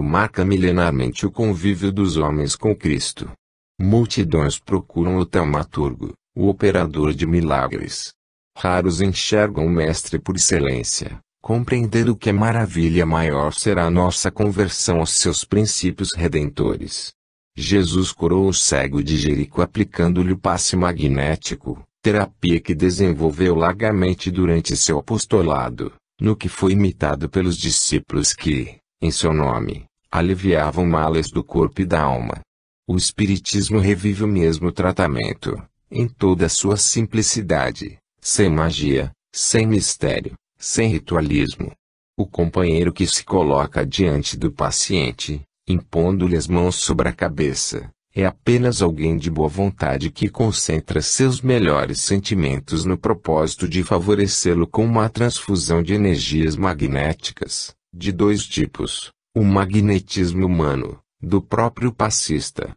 marca milenarmente o convívio dos homens com Cristo. Multidões procuram o taumaturgo, o operador de milagres. Raros enxergam o Mestre por excelência, compreendendo que a maravilha maior será a nossa conversão aos seus princípios redentores. Jesus curou o cego de Jericó aplicando-lhe o passe magnético, terapia que desenvolveu largamente durante seu apostolado, no que foi imitado pelos discípulos que, em seu nome, aliviavam males do corpo e da alma. O Espiritismo revive o mesmo tratamento, em toda a sua simplicidade, sem magia, sem mistério, sem ritualismo. O companheiro que se coloca diante do paciente, impondo-lhe as mãos sobre a cabeça, é apenas alguém de boa vontade que concentra seus melhores sentimentos no propósito de favorecê-lo com uma transfusão de energias magnéticas, de dois tipos: o magnetismo humano, do próprio passista.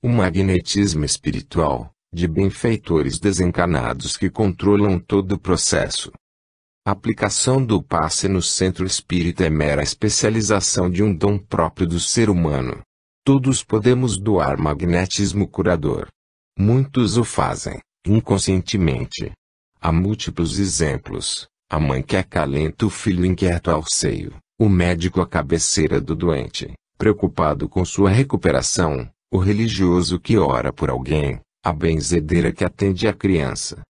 O magnetismo espiritual, de benfeitores desencarnados que controlam todo o processo. A aplicação do passe no centro espírita é mera especialização de um dom próprio do ser humano. Todos podemos doar magnetismo curador. Muitos o fazem, inconscientemente. Há múltiplos exemplos: a mãe que acalenta o filho inquieto ao seio, o médico à cabeceira do doente, preocupado com sua recuperação, o religioso que ora por alguém, a benzedeira que atende a criança.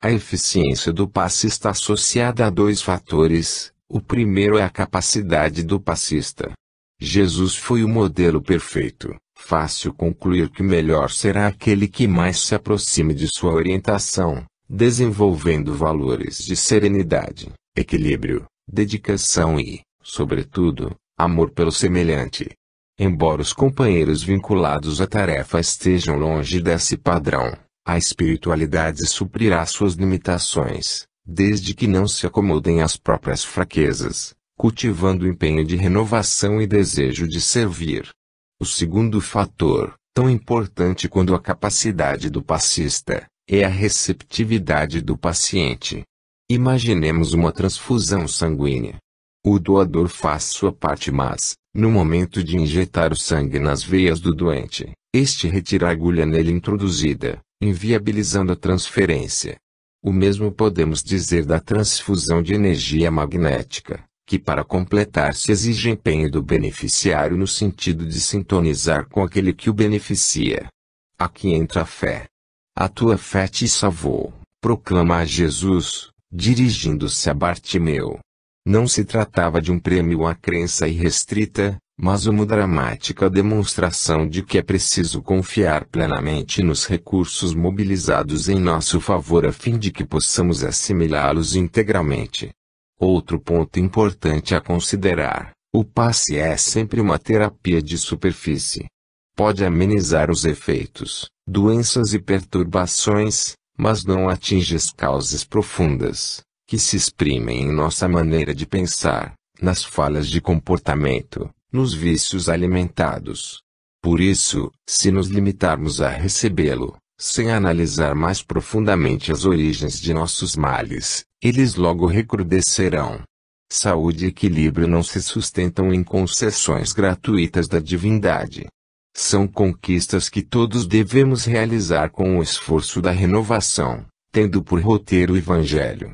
A eficiência do passe está associada a dois fatores. O primeiro é a capacidade do passista. Jesus foi o modelo perfeito. Fácil concluir que melhor será aquele que mais se aproxime de sua orientação, desenvolvendo valores de serenidade, equilíbrio, dedicação e, sobretudo, amor pelo semelhante. Embora os companheiros vinculados à tarefa estejam longe desse padrão, a espiritualidade suprirá suas limitações, desde que não se acomodem às próprias fraquezas, cultivando o empenho de renovação e desejo de servir. O segundo fator, tão importante quanto a capacidade do passista, é a receptividade do paciente. Imaginemos uma transfusão sanguínea. O doador faz sua parte, mas, no momento de injetar o sangue nas veias do doente, este retira a agulha nele introduzida, inviabilizando a transferência. O mesmo podemos dizer da transfusão de energia magnética, que para completar-se exige empenho do beneficiário no sentido de sintonizar com aquele que o beneficia. Aqui entra a fé. A tua fé te salvou, proclama a Jesus, dirigindo-se a Bartimeu. Não se tratava de um prêmio à crença irrestrita, mas uma dramática demonstração de que é preciso confiar plenamente nos recursos mobilizados em nosso favor a fim de que possamos assimilá-los integralmente. Outro ponto importante a considerar: o passe é sempre uma terapia de superfície. Pode amenizar os efeitos, doenças e perturbações, mas não atinge as causas profundas, que se exprimem em nossa maneira de pensar, nas falhas de comportamento, nos vícios alimentados. Por isso, se nos limitarmos a recebê-lo, sem analisar mais profundamente as origens de nossos males, eles logo recrudescerão. Saúde e equilíbrio não se sustentam em concessões gratuitas da divindade. São conquistas que todos devemos realizar com o esforço da renovação, tendo por roteiro o Evangelho.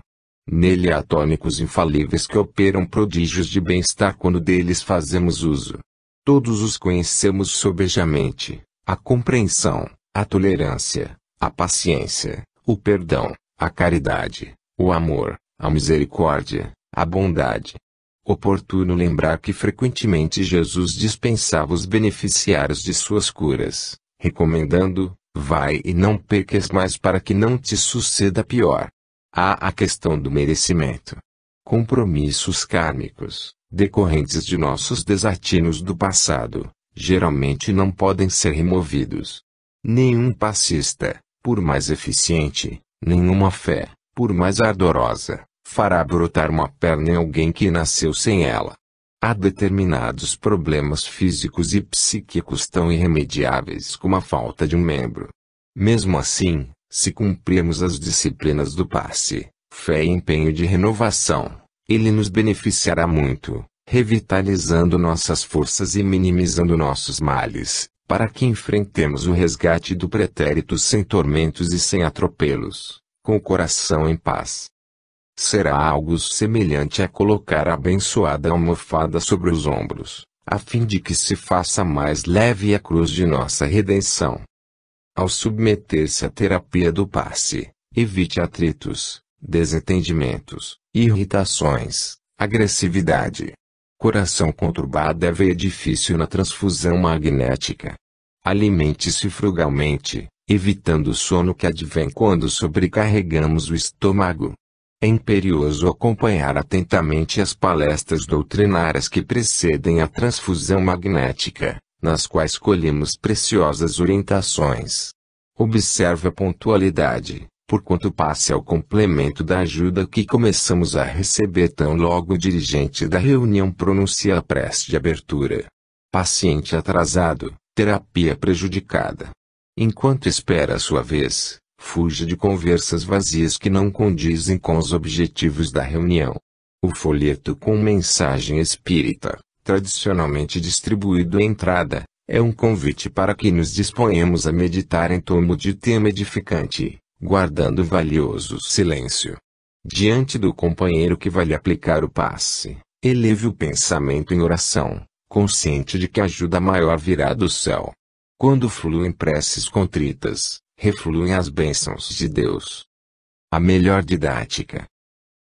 Nele há tônicos infalíveis que operam prodígios de bem-estar quando deles fazemos uso. Todos os conhecemos sobejamente: a compreensão, a tolerância, a paciência, o perdão, a caridade, o amor, a misericórdia, a bondade. Oportuno lembrar que frequentemente Jesus dispensava os beneficiários de suas curas, recomendando: vai e não peques mais para que não te suceda pior. Há a questão do merecimento. Compromissos kármicos, decorrentes de nossos desatinos do passado, geralmente não podem ser removidos. Nenhum passista, por mais eficiente, nenhuma fé, por mais ardorosa, fará brotar uma perna em alguém que nasceu sem ela. Há determinados problemas físicos e psíquicos tão irremediáveis como a falta de um membro. Mesmo assim, se cumprirmos as disciplinas do passe, fé e empenho de renovação, ele nos beneficiará muito, revitalizando nossas forças e minimizando nossos males, para que enfrentemos o resgate do pretérito sem tormentos e sem atropelos, com o coração em paz. Será algo semelhante a colocar a abençoada almofada sobre os ombros, a fim de que se faça mais leve a cruz de nossa redenção. Ao submeter-se à terapia do passe, evite atritos, desentendimentos, irritações, agressividade. Coração conturbado é veia difícil na transfusão magnética. Alimente-se frugalmente, evitando o sono que advém quando sobrecarregamos o estômago. É imperioso acompanhar atentamente as palestras doutrinárias que precedem a transfusão magnética, nas quais colhemos preciosas orientações. Observe a pontualidade, porquanto passe ao complemento da ajuda que começamos a receber tão logo o dirigente da reunião pronuncia a prece de abertura. Paciente atrasado, terapia prejudicada. Enquanto espera a sua vez, fuja de conversas vazias que não condizem com os objetivos da reunião. O folheto com mensagem espírita, tradicionalmente distribuído à entrada, é um convite para que nos disponhamos a meditar em torno de tema edificante, guardando valioso silêncio. Diante do companheiro que vai lhe aplicar o passe, eleve o pensamento em oração, consciente de que a ajuda maior virá do céu. Quando fluem preces contritas, refluem as bênçãos de Deus. A melhor didática.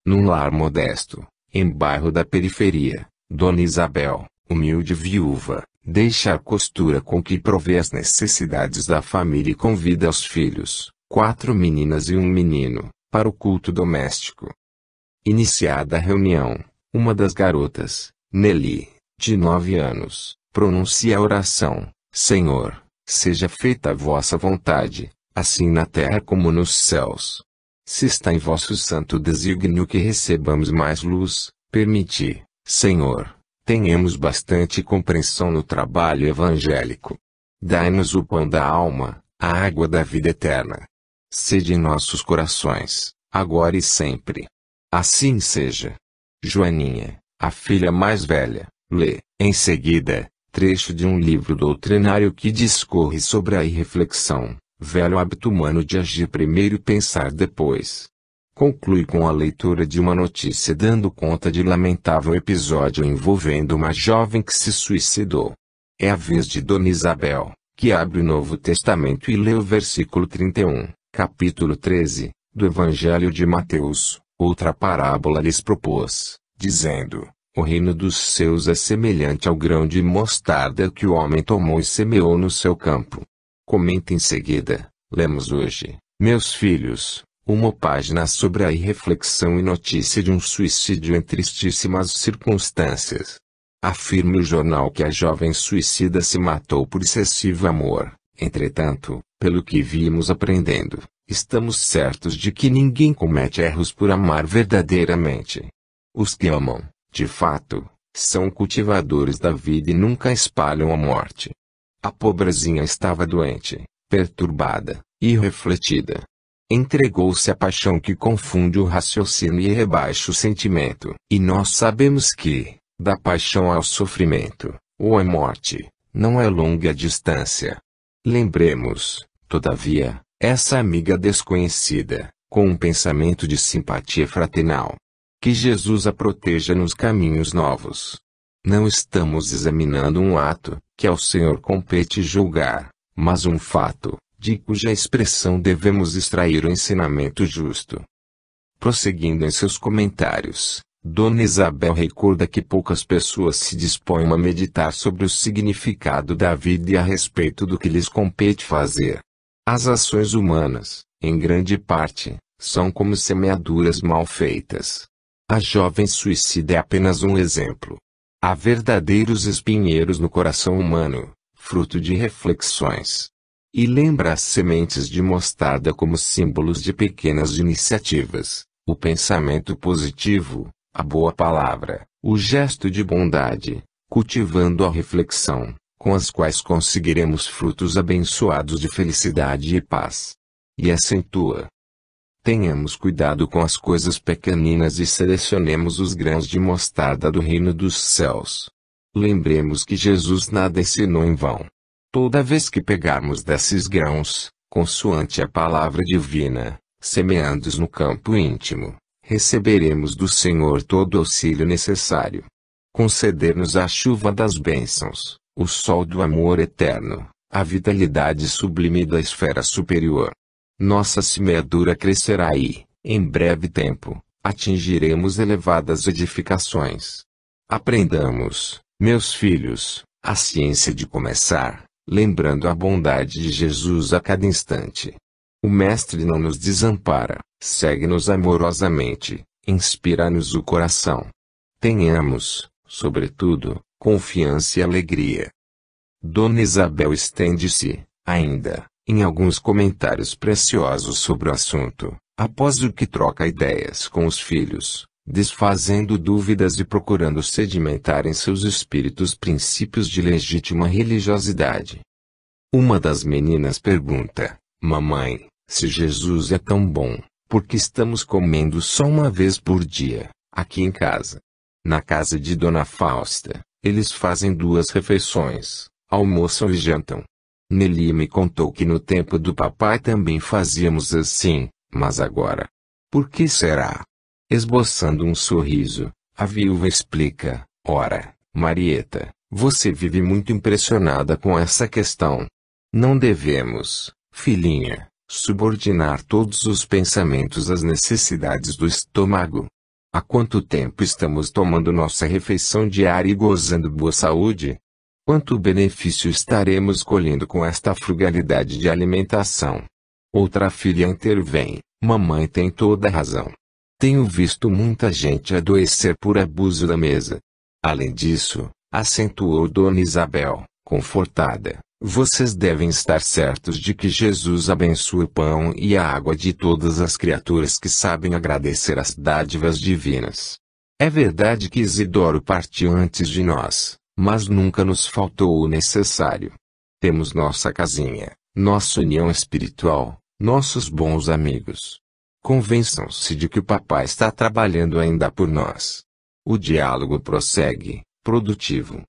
Num lar modesto, em bairro da periferia, Dona Isabel, humilde viúva, deixa a costura com que provê as necessidades da família e convida os filhos, 4 meninas e um menino, para o culto doméstico. Iniciada a reunião, uma das garotas, Nelly, de 9 anos, pronuncia a oração: Senhor, seja feita a vossa vontade, assim na terra como nos céus. Se está em vosso santo desígnio que recebamos mais luz, permiti, Senhor, tenhamos bastante compreensão no trabalho evangélico. Dai-nos o pão da alma, a água da vida eterna. Sede em nossos corações, agora e sempre. Assim seja. Joaninha, a filha mais velha, lê, em seguida, trecho de um livro doutrinário que discorre sobre a irreflexão, velho hábito humano de agir primeiro e pensar depois. Conclui com a leitura de uma notícia dando conta de lamentável episódio envolvendo uma jovem que se suicidou. É a vez de Dona Isabel, que abre o Novo Testamento e lê o versículo 31, capítulo 13, do Evangelho de Mateus. Outra parábola lhes propôs, dizendo: o reino dos céus é semelhante ao grão de mostarda que o homem tomou e semeou no seu campo. Comenta em seguida, lemos hoje, meus filhos, uma página sobre a irreflexão e notícia de um suicídio em tristíssimas circunstâncias. Afirma o jornal que a jovem suicida se matou por excessivo amor. Entretanto, pelo que vimos aprendendo, estamos certos de que ninguém comete erros por amar verdadeiramente. Os que amam, de fato, são cultivadores da vida e nunca espalham a morte. A pobrezinha estava doente, perturbada, irrefletida. Entregou-se à paixão que confunde o raciocínio e rebaixa o sentimento. E nós sabemos que, da paixão ao sofrimento, ou à morte, não é longa a distância. Lembremos, todavia, essa amiga desconhecida, com um pensamento de simpatia fraternal. Que Jesus a proteja nos caminhos novos. Não estamos examinando um ato, que ao Senhor compete julgar, mas um fato, de cuja expressão devemos extrair o ensinamento justo. Prosseguindo em seus comentários, Dona Isabel recorda que poucas pessoas se dispõem a meditar sobre o significado da vida e a respeito do que lhes compete fazer. As ações humanas, em grande parte, são como semeaduras mal feitas. A jovem suicida é apenas um exemplo. Há verdadeiros espinheiros no coração humano, fruto de reflexões. E lembra as sementes de mostarda como símbolos de pequenas iniciativas, o pensamento positivo, a boa palavra, o gesto de bondade, cultivando a reflexão, com as quais conseguiremos frutos abençoados de felicidade e paz. E acentua: Tenhamos cuidado com as coisas pequeninas e selecionemos os grãos de mostarda do reino dos céus. Lembremos que Jesus nada ensinou em vão. Toda vez que pegarmos desses grãos, consoante a palavra divina, semeando-os no campo íntimo, receberemos do Senhor todo o auxílio necessário. Conceder-nos a chuva das bênçãos, o sol do amor eterno, a vitalidade sublime da esfera superior. Nossa semeadura crescerá e, em breve tempo, atingiremos elevadas edificações. Aprendamos, meus filhos, a ciência de começar, lembrando a bondade de Jesus a cada instante. O Mestre não nos desampara, segue-nos amorosamente, inspira-nos o coração. Tenhamos, sobretudo, confiança e alegria. Dona Isabel estende-se, ainda, em alguns comentários preciosos sobre o assunto, após o que troca ideias com os filhos, desfazendo dúvidas e procurando sedimentar em seus espíritos princípios de legítima religiosidade. Uma das meninas pergunta: mamãe, se Jesus é tão bom, por que estamos comendo só uma vez por dia, aqui em casa? Na casa de Dona Fausta, eles fazem 2 refeições, almoçam e jantam. Nelly me contou que no tempo do papai também fazíamos assim, mas agora. Por que será? Esboçando um sorriso, a viúva explica: ora, Marieta, você vive muito impressionada com essa questão. Não devemos, filhinha, subordinar todos os pensamentos às necessidades do estômago. Há quanto tempo estamos tomando nossa refeição diária e gozando boa saúde? Quanto benefício estaremos colhendo com esta frugalidade de alimentação? Outra filha intervém: mamãe tem toda a razão. Tenho visto muita gente adoecer por abuso da mesa. Além disso, acentuou Dona Isabel, confortada, vocês devem estar certos de que Jesus abençoa o pão e a água de todas as criaturas que sabem agradecer as dádivas divinas. É verdade que Isidoro partiu antes de nós, mas nunca nos faltou o necessário. Temos nossa casinha, nossa união espiritual, nossos bons amigos. Convençam-se de que o papai está trabalhando ainda por nós. O diálogo prossegue, produtivo.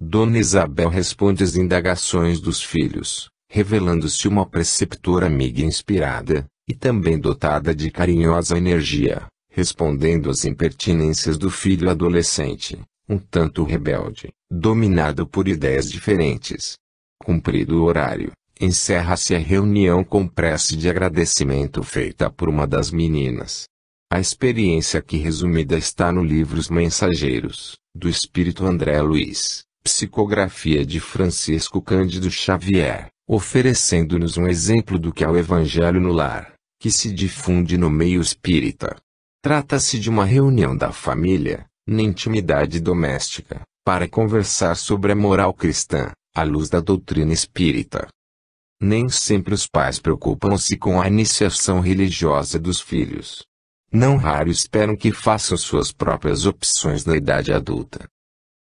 Dona Isabel responde às indagações dos filhos, revelando-se uma preceptora amiga inspirada, e também dotada de carinhosa energia, respondendo às impertinências do filho adolescente, um tanto rebelde, dominado por ideias diferentes. Cumprido o horário, encerra-se a reunião com prece de agradecimento feita por uma das meninas. A experiência aqui resumida está no livro Os Mensageiros, do Espírito André Luiz, psicografia de Francisco Cândido Xavier, oferecendo-nos um exemplo do que é o Evangelho no lar, que se difunde no meio espírita. Trata-se de uma reunião da família, na intimidade doméstica, para conversar sobre a moral cristã, à luz da doutrina espírita. Nem sempre os pais preocupam-se com a iniciação religiosa dos filhos. Não raro esperam que façam suas próprias opções na idade adulta.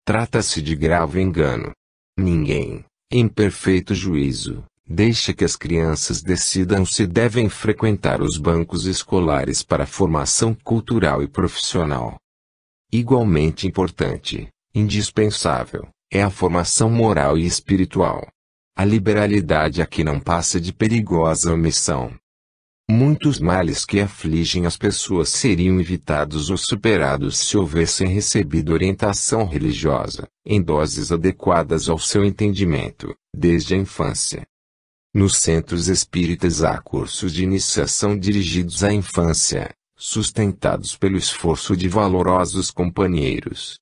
Trata-se de grave engano. Ninguém, em perfeito juízo, deixa que as crianças decidam se devem frequentar os bancos escolares para a formação cultural e profissional. Igualmente importante, indispensável, é a formação moral e espiritual. A liberalidade aqui não passa de perigosa omissão. Muitos males que afligem as pessoas seriam evitados ou superados se houvessem recebido orientação religiosa, em doses adequadas ao seu entendimento, desde a infância. Nos centros espíritas há cursos de iniciação dirigidos à infância, sustentados pelo esforço de valorosos companheiros.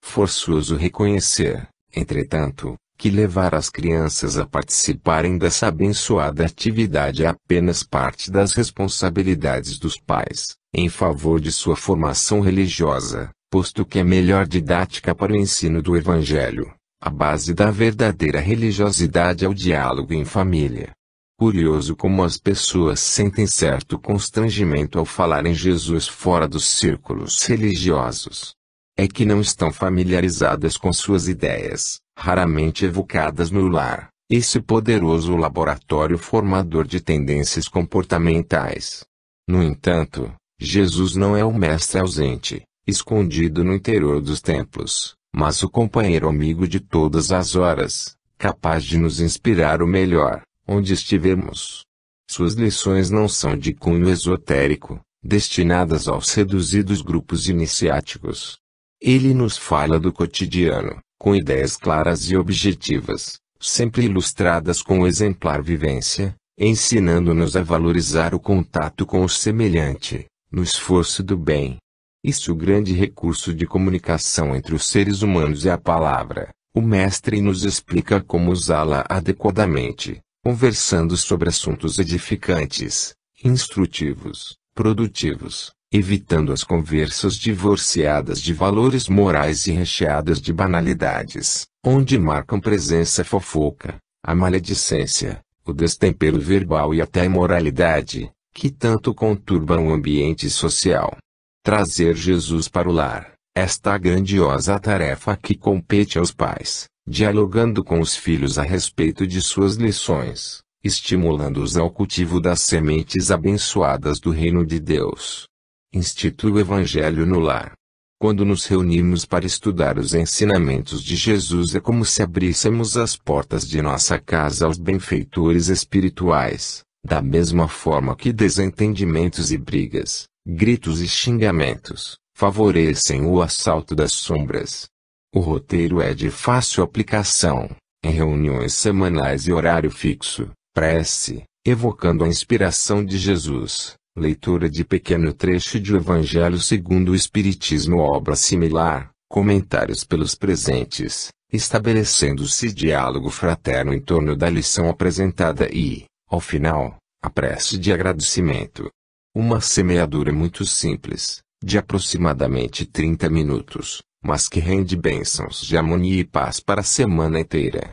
Forçoso reconhecer, entretanto, que levar as crianças a participarem dessa abençoada atividade é apenas parte das responsabilidades dos pais, em favor de sua formação religiosa, posto que a melhor didática para o ensino do Evangelho, a base da verdadeira religiosidade é o diálogo em família. Curioso como as pessoas sentem certo constrangimento ao falar em Jesus fora dos círculos religiosos. É que não estão familiarizadas com suas ideias, raramente evocadas no lar, esse poderoso laboratório formador de tendências comportamentais. No entanto, Jesus não é o mestre ausente, escondido no interior dos templos, mas o companheiro amigo de todas as horas, capaz de nos inspirar o melhor, onde estivermos. Suas lições não são de cunho esotérico, destinadas aos reduzidos grupos iniciáticos. Ele nos fala do cotidiano, com ideias claras e objetivas, sempre ilustradas com exemplar vivência, ensinando-nos a valorizar o contato com o semelhante, no esforço do bem. Isso o grande recurso de comunicação entre os seres humanos é a palavra. O mestre nos explica como usá-la adequadamente, conversando sobre assuntos edificantes, instrutivos, produtivos, evitando as conversas divorciadas de valores morais e recheadas de banalidades, onde marcam presença a fofoca, a maledicência, o destempero verbal e até a imoralidade, que tanto conturbam o ambiente social. Trazer Jesus para o lar, esta grandiosa tarefa que compete aos pais, dialogando com os filhos a respeito de suas lições, estimulando-os ao cultivo das sementes abençoadas do reino de Deus. Institui o Evangelho no lar. Quando nos reunimos para estudar os ensinamentos de Jesus é como se abríssemos as portas de nossa casa aos benfeitores espirituais, da mesma forma que desentendimentos e brigas, gritos e xingamentos, favorecem o assalto das sombras. O roteiro é de fácil aplicação, em reuniões semanais e horário fixo, prece, evocando a inspiração de Jesus, leitura de pequeno trecho de O Evangelho segundo o Espiritismo ou obra similar, comentários pelos presentes, estabelecendo-se diálogo fraterno em torno da lição apresentada e, ao final, a prece de agradecimento. Uma semeadura muito simples, de aproximadamente 30 minutos, mas que rende bênçãos de harmonia e paz para a semana inteira.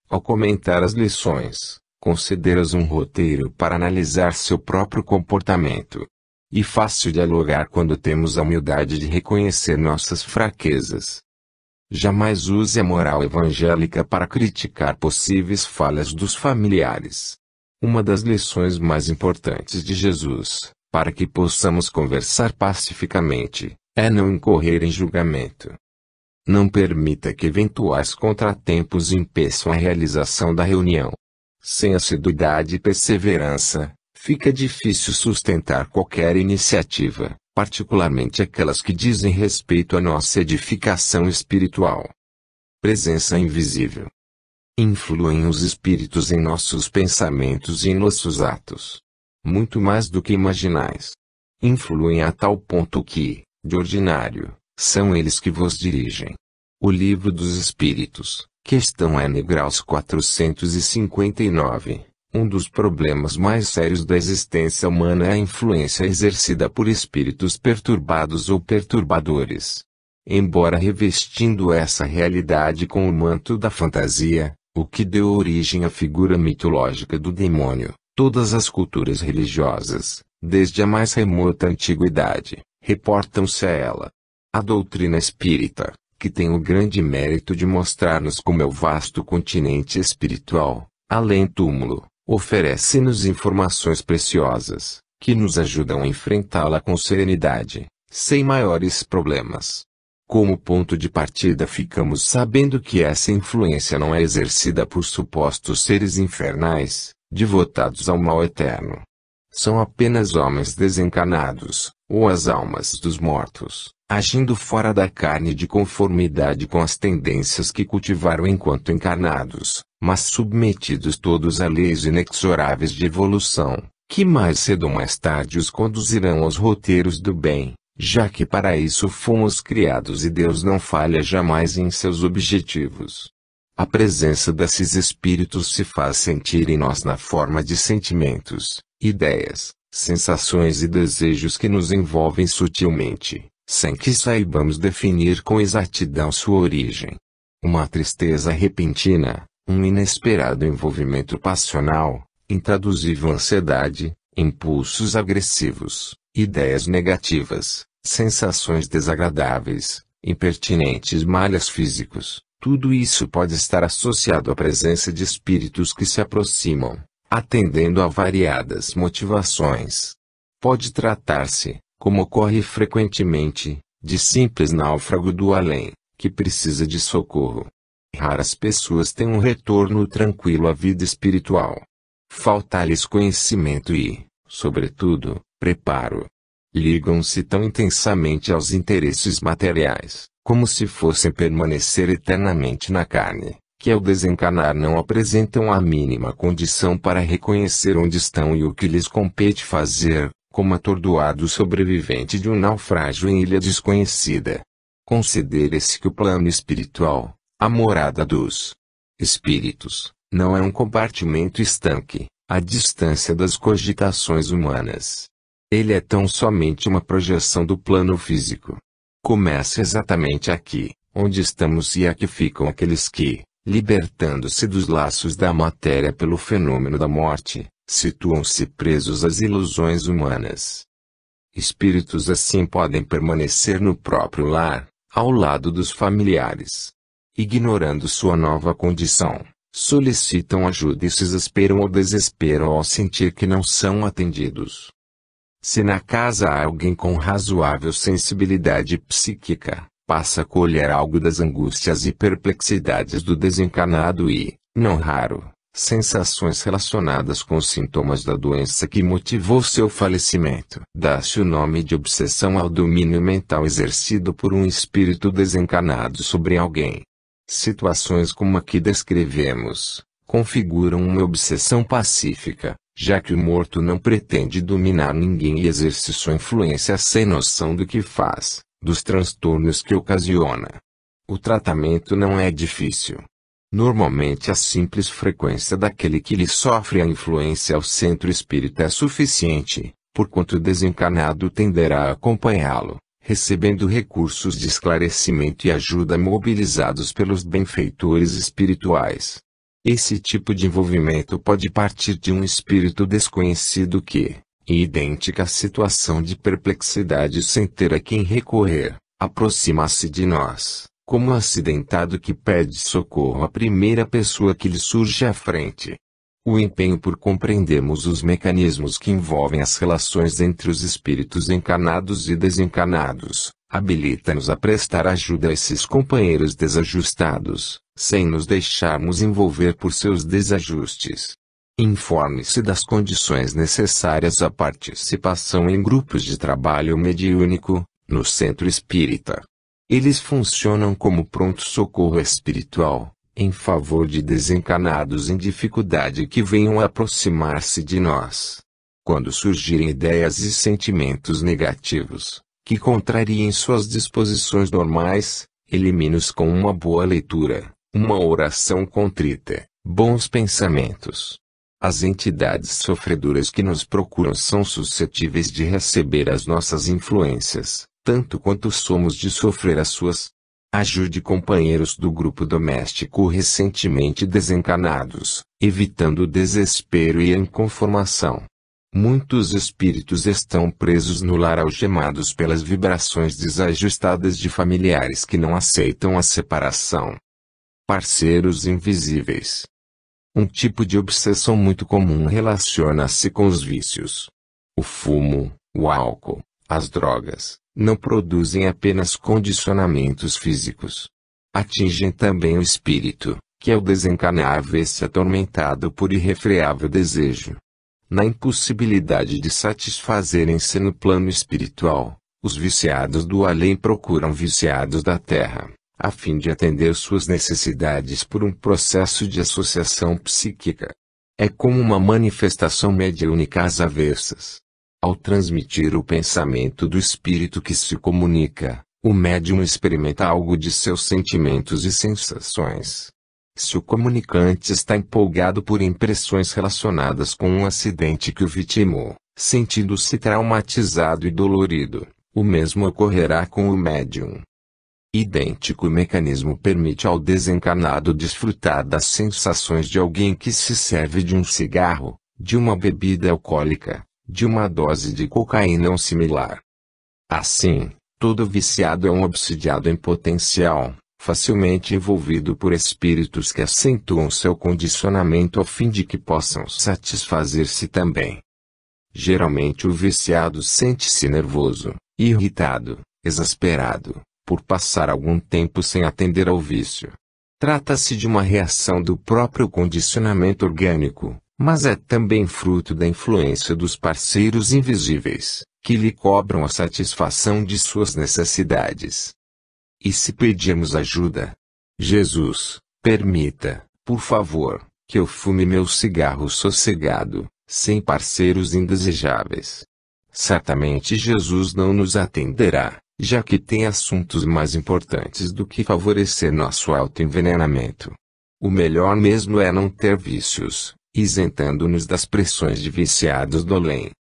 Ao comentar as lições, consideras um roteiro para analisar seu próprio comportamento. E fácil dialogar quando temos a humildade de reconhecer nossas fraquezas. Jamais use a moral evangélica para criticar possíveis falhas dos familiares. Uma das lições mais importantes de Jesus, para que possamos conversar pacificamente, é não incorrer em julgamento. Não permita que eventuais contratempos impeçam a realização da reunião. Sem assiduidade e perseverança, fica difícil sustentar qualquer iniciativa, particularmente aquelas que dizem respeito à nossa edificação espiritual. Presença invisível. Influem os espíritos em nossos pensamentos e em nossos atos. Muito mais do que imaginais. Influem a tal ponto que, de ordinário, são eles que vos dirigem. O Livro dos Espíritos, questão N graus 459. Um dos problemas mais sérios da existência humana é a influência exercida por espíritos perturbados ou perturbadores. Embora revestindo essa realidade com o manto da fantasia, o que deu origem à figura mitológica do demônio, todas as culturas religiosas, desde a mais remota antiguidade, reportam-se a ela. A doutrina espírita, que tem o grande mérito de mostrar-nos como é o vasto continente espiritual, além-túmulo, oferece-nos informações preciosas, que nos ajudam a enfrentá-la com serenidade, sem maiores problemas. Como ponto de partida ficamos sabendo que essa influência não é exercida por supostos seres infernais, devotados ao mal eterno. São apenas homens desencarnados, ou as almas dos mortos, agindo fora da carne de conformidade com as tendências que cultivaram enquanto encarnados, mas submetidos todos a leis inexoráveis de evolução, que mais cedo ou mais tarde os conduzirão aos roteiros do bem, já que para isso fomos criados e Deus não falha jamais em seus objetivos. A presença desses espíritos se faz sentir em nós na forma de sentimentos, ideias, sensações e desejos que nos envolvem sutilmente, sem que saibamos definir com exatidão sua origem. Uma tristeza repentina, um inesperado envolvimento passional, intraduzível ansiedade, impulsos agressivos, ideias negativas, sensações desagradáveis, impertinentes malhas físicos, tudo isso pode estar associado à presença de espíritos que se aproximam, atendendo a variadas motivações. Pode tratar-se, como ocorre frequentemente, de simples náufrago do além, que precisa de socorro. Raras pessoas têm um retorno tranquilo à vida espiritual. Falta-lhes conhecimento e, sobretudo, preparo. Ligam-se tão intensamente aos interesses materiais, como se fossem permanecer eternamente na carne, que ao desencarnar não apresentam a mínima condição para reconhecer onde estão e o que lhes compete fazer, como atordoado sobrevivente de um naufrágio em ilha desconhecida. Considere-se que o plano espiritual, a morada dos espíritos, não é um compartimento estanque, à distância das cogitações humanas. Ele é tão somente uma projeção do plano físico. Começa exatamente aqui, onde estamos, e aqui ficam aqueles que, libertando-se dos laços da matéria pelo fenômeno da morte, situam-se presos às ilusões humanas. Espíritos assim podem permanecer no próprio lar, ao lado dos familiares. Ignorando sua nova condição, solicitam ajuda e se exasperam ou desesperam ao sentir que não são atendidos. Se na casa há alguém com razoável sensibilidade psíquica, passa a colher algo das angústias e perplexidades do desencarnado e, não raro, sensações relacionadas com os sintomas da doença que motivou seu falecimento. Dá-se o nome de obsessão ao domínio mental exercido por um espírito desencarnado sobre alguém. Situações como a que descrevemos, configuram uma obsessão pacífica, já que o morto não pretende dominar ninguém e exerce sua influência sem noção do que faz, dos transtornos que ocasiona. O tratamento não é difícil. Normalmente a simples frequência daquele que lhe sofre a influência ao centro espírita é suficiente, porquanto o desencarnado tenderá a acompanhá-lo, recebendo recursos de esclarecimento e ajuda mobilizados pelos benfeitores espirituais. Esse tipo de envolvimento pode partir de um espírito desconhecido que, em idêntica situação de perplexidade sem ter a quem recorrer, aproxima-se de nós, como um acidentado que pede socorro à primeira pessoa que lhe surge à frente. O empenho por compreendermos os mecanismos que envolvem as relações entre os espíritos encarnados e desencarnados, habilita-nos a prestar ajuda a esses companheiros desajustados, sem nos deixarmos envolver por seus desajustes. Informe-se das condições necessárias à participação em grupos de trabalho mediúnico, no centro espírita. Eles funcionam como pronto-socorro espiritual, em favor de desencarnados em dificuldade que venham a aproximar-se de nós. Quando surgirem ideias e sentimentos negativos, que contrariem suas disposições normais, elimine-os com uma boa leitura, uma oração contrita, bons pensamentos. As entidades sofredoras que nos procuram são suscetíveis de receber as nossas influências, tanto quanto somos de sofrer as suas. Ajude companheiros do grupo doméstico recentemente desencarnados, evitando o desespero e a inconformação. Muitos espíritos estão presos no lar algemados pelas vibrações desajustadas de familiares que não aceitam a separação. Parceiros invisíveis. Um tipo de obsessão muito comum relaciona-se com os vícios. O fumo, o álcool, as drogas, não produzem apenas condicionamentos físicos. Atingem também o espírito, que ao desencarnar vê-se atormentado por irrefreável desejo. Na impossibilidade de satisfazerem-se no plano espiritual, os viciados do além procuram viciados da terra, a fim de atender suas necessidades por um processo de associação psíquica. É como uma manifestação mediúnica às avessas. Ao transmitir o pensamento do espírito que se comunica, o médium experimenta algo de seus sentimentos e sensações. Se o comunicante está empolgado por impressões relacionadas com um acidente que o vitimou, sentindo-se traumatizado e dolorido, o mesmo ocorrerá com o médium. Idêntico mecanismo permite ao desencarnado desfrutar das sensações de alguém que se serve de um cigarro, de uma bebida alcoólica, de uma dose de cocaína ou similar. Assim, todo viciado é um obsidiado em potencial, facilmente envolvido por espíritos que acentuam seu condicionamento a fim de que possam satisfazer-se também. Geralmente o viciado sente-se nervoso, irritado, exasperado, por passar algum tempo sem atender ao vício. Trata-se de uma reação do próprio condicionamento orgânico, mas é também fruto da influência dos parceiros invisíveis, que lhe cobram a satisfação de suas necessidades. E se pedirmos ajuda? Jesus, permita, por favor, que eu fume meu cigarro sossegado, sem parceiros indesejáveis. Certamente Jesus não nos atenderá, já que tem assuntos mais importantes do que favorecer nosso autoenvenenamento. O melhor mesmo é não ter vícios, isentando-nos das pressões de viciados do além.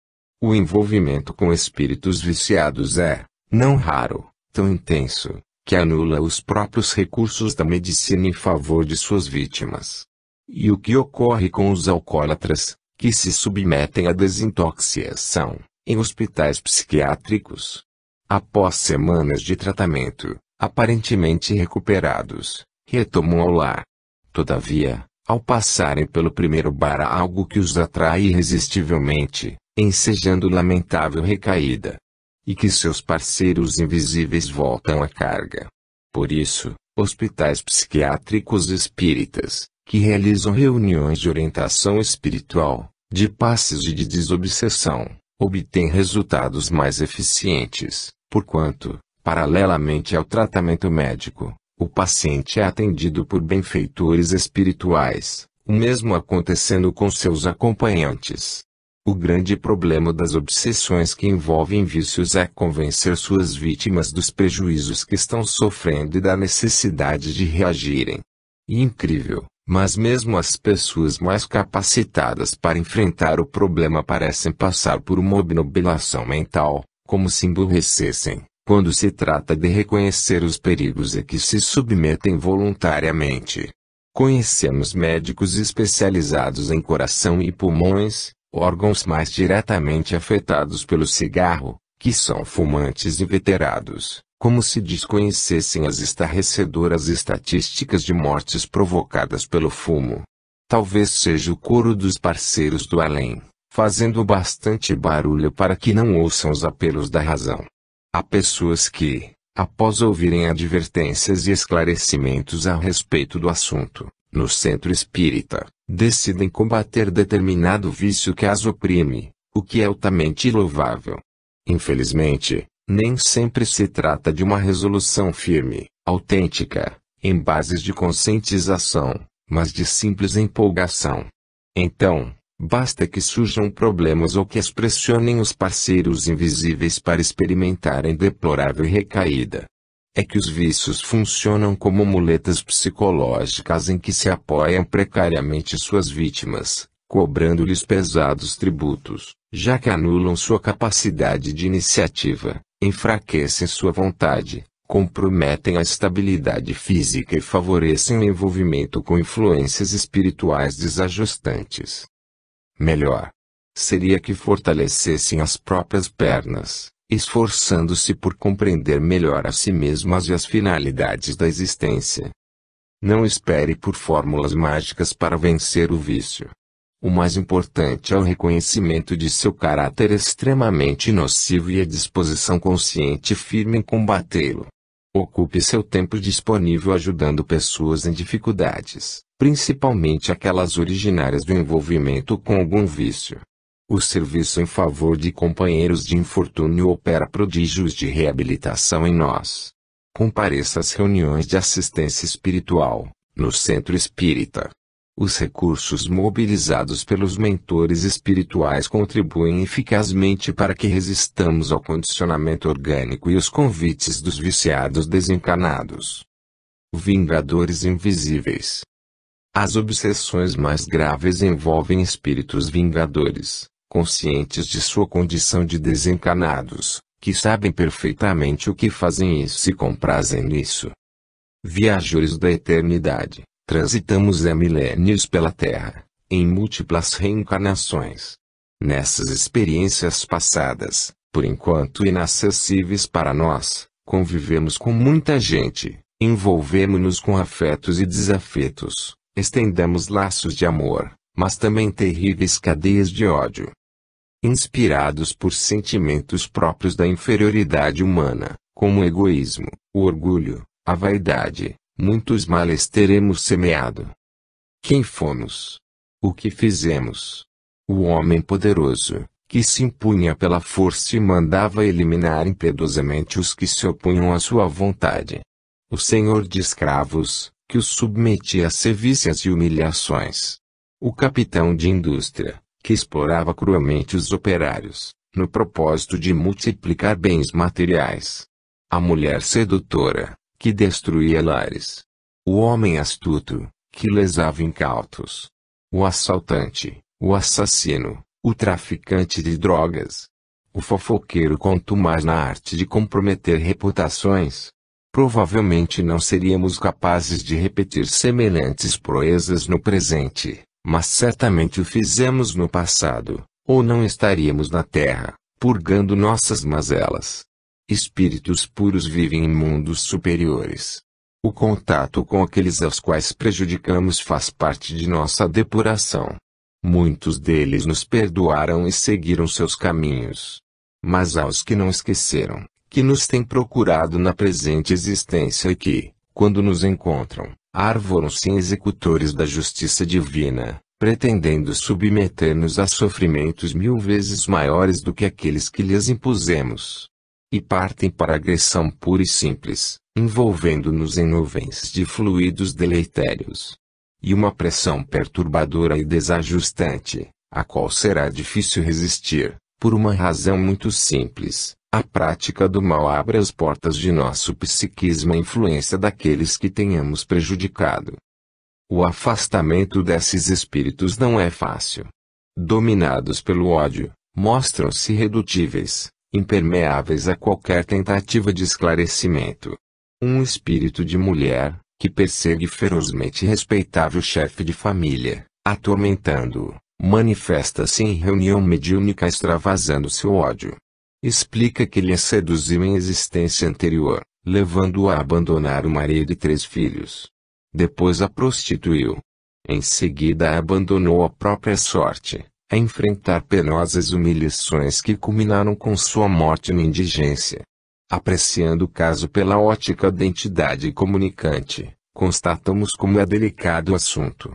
O envolvimento com espíritos viciados é, não raro, tão intenso, que anula os próprios recursos da medicina em favor de suas vítimas. E o que ocorre com os alcoólatras, que se submetem à desintoxicação, em hospitais psiquiátricos? Após semanas de tratamento, aparentemente recuperados, retomam ao lar. Todavia, ao passarem pelo primeiro bar há algo que os atrai irresistivelmente, ensejando lamentável recaída. E que seus parceiros invisíveis voltam à carga. Por isso, hospitais psiquiátricos espíritas, que realizam reuniões de orientação espiritual, de passes e de desobsessão, obtêm resultados mais eficientes, porquanto, paralelamente ao tratamento médico, o paciente é atendido por benfeitores espirituais, o mesmo acontecendo com seus acompanhantes. O grande problema das obsessões que envolvem vícios é convencer suas vítimas dos prejuízos que estão sofrendo e da necessidade de reagirem. E incrível, mas mesmo as pessoas mais capacitadas para enfrentar o problema parecem passar por uma obnubilação mental, como se emburrecessem, quando se trata de reconhecer os perigos a que se submetem voluntariamente. Conhecemos médicos especializados em coração e pulmões, órgãos mais diretamente afetados pelo cigarro, que são fumantes inveterados, como se desconhecessem as estarrecedoras estatísticas de mortes provocadas pelo fumo. Talvez seja o coro dos parceiros do além, fazendo bastante barulho para que não ouçam os apelos da razão. Há pessoas que, após ouvirem advertências e esclarecimentos a respeito do assunto, no centro espírita, decidem combater determinado vício que as oprime, o que é altamente louvável. Infelizmente, nem sempre se trata de uma resolução firme, autêntica, em bases de conscientização, mas de simples empolgação. Então, basta que surjam problemas ou que as pressionem os parceiros invisíveis para experimentarem deplorável recaída. É que os vícios funcionam como muletas psicológicas em que se apoiam precariamente suas vítimas, cobrando-lhes pesados tributos, já que anulam sua capacidade de iniciativa, enfraquecem sua vontade, comprometem a estabilidade física e favorecem o envolvimento com influências espirituais desajustantes. Melhor seria que fortalecessem as próprias pernas, esforçando-se por compreender melhor a si mesmas e as finalidades da existência. Não espere por fórmulas mágicas para vencer o vício. O mais importante é o reconhecimento de seu caráter extremamente nocivo e a disposição consciente e firme em combatê-lo. Ocupe seu tempo disponível ajudando pessoas em dificuldades, principalmente aquelas originárias do envolvimento com algum vício. O serviço em favor de companheiros de infortúnio opera prodígios de reabilitação em nós. Compareça às reuniões de assistência espiritual, no Centro Espírita. Os recursos mobilizados pelos mentores espirituais contribuem eficazmente para que resistamos ao condicionamento orgânico e os convites dos viciados desencarnados. Vingadores invisíveis. As obsessões mais graves envolvem espíritos vingadores, conscientes de sua condição de desencarnados, que sabem perfeitamente o que fazem e se comprazem nisso. Viajores da eternidade, transitamos há milênios pela Terra, em múltiplas reencarnações. Nessas experiências passadas, por enquanto inacessíveis para nós, convivemos com muita gente, envolvemos-nos com afetos e desafetos, estendemos laços de amor, mas também terríveis cadeias de ódio. inspirados por sentimentos próprios da inferioridade humana, como o egoísmo, o orgulho, a vaidade, muitos males teremos semeado. Quem fomos? O que fizemos? O homem poderoso, que se impunha pela força e mandava eliminar impiedosamente os que se opunham à sua vontade. O senhor de escravos, que os submetia a sevícias e humilhações. O capitão de indústria, que explorava cruelmente os operários, no propósito de multiplicar bens materiais. A mulher sedutora, que destruía lares. O homem astuto, que lesava incautos. O assaltante, o assassino, o traficante de drogas. O fofoqueiro contumaz na arte de comprometer reputações. Provavelmente não seríamos capazes de repetir semelhantes proezas no presente, mas certamente o fizemos no passado, ou não estaríamos na terra, purgando nossas mazelas. Espíritos puros vivem em mundos superiores. O contato com aqueles aos quais prejudicamos faz parte de nossa depuração. Muitos deles nos perdoaram e seguiram seus caminhos. Mas há os que não esqueceram, que nos têm procurado na presente existência e que, quando nos encontram, arvoram-se em executores da justiça divina, pretendendo submeter-nos a sofrimentos 1000 vezes maiores do que aqueles que lhes impusemos. E partem para a agressão pura e simples, envolvendo-nos em nuvens de fluidos deletérios. E uma pressão perturbadora e desajustante, a qual será difícil resistir, por uma razão muito simples: a prática do mal abre as portas de nosso psiquismo à influência daqueles que tenhamos prejudicado. O afastamento desses espíritos não é fácil. Dominados pelo ódio, mostram-se irredutíveis, impermeáveis a qualquer tentativa de esclarecimento. Um espírito de mulher, que persegue ferozmente respeitável chefe de família, atormentando-o, manifesta-se em reunião mediúnica extravasando seu ódio. Explica que lhe seduziu em existência anterior, levando-o a abandonar o marido e 3 filhos. Depois a prostituiu. Em seguida a abandonou à própria sorte, a enfrentar penosas humilhações que culminaram com sua morte na indigência. Apreciando o caso pela ótica da entidade comunicante, constatamos como é delicado o assunto.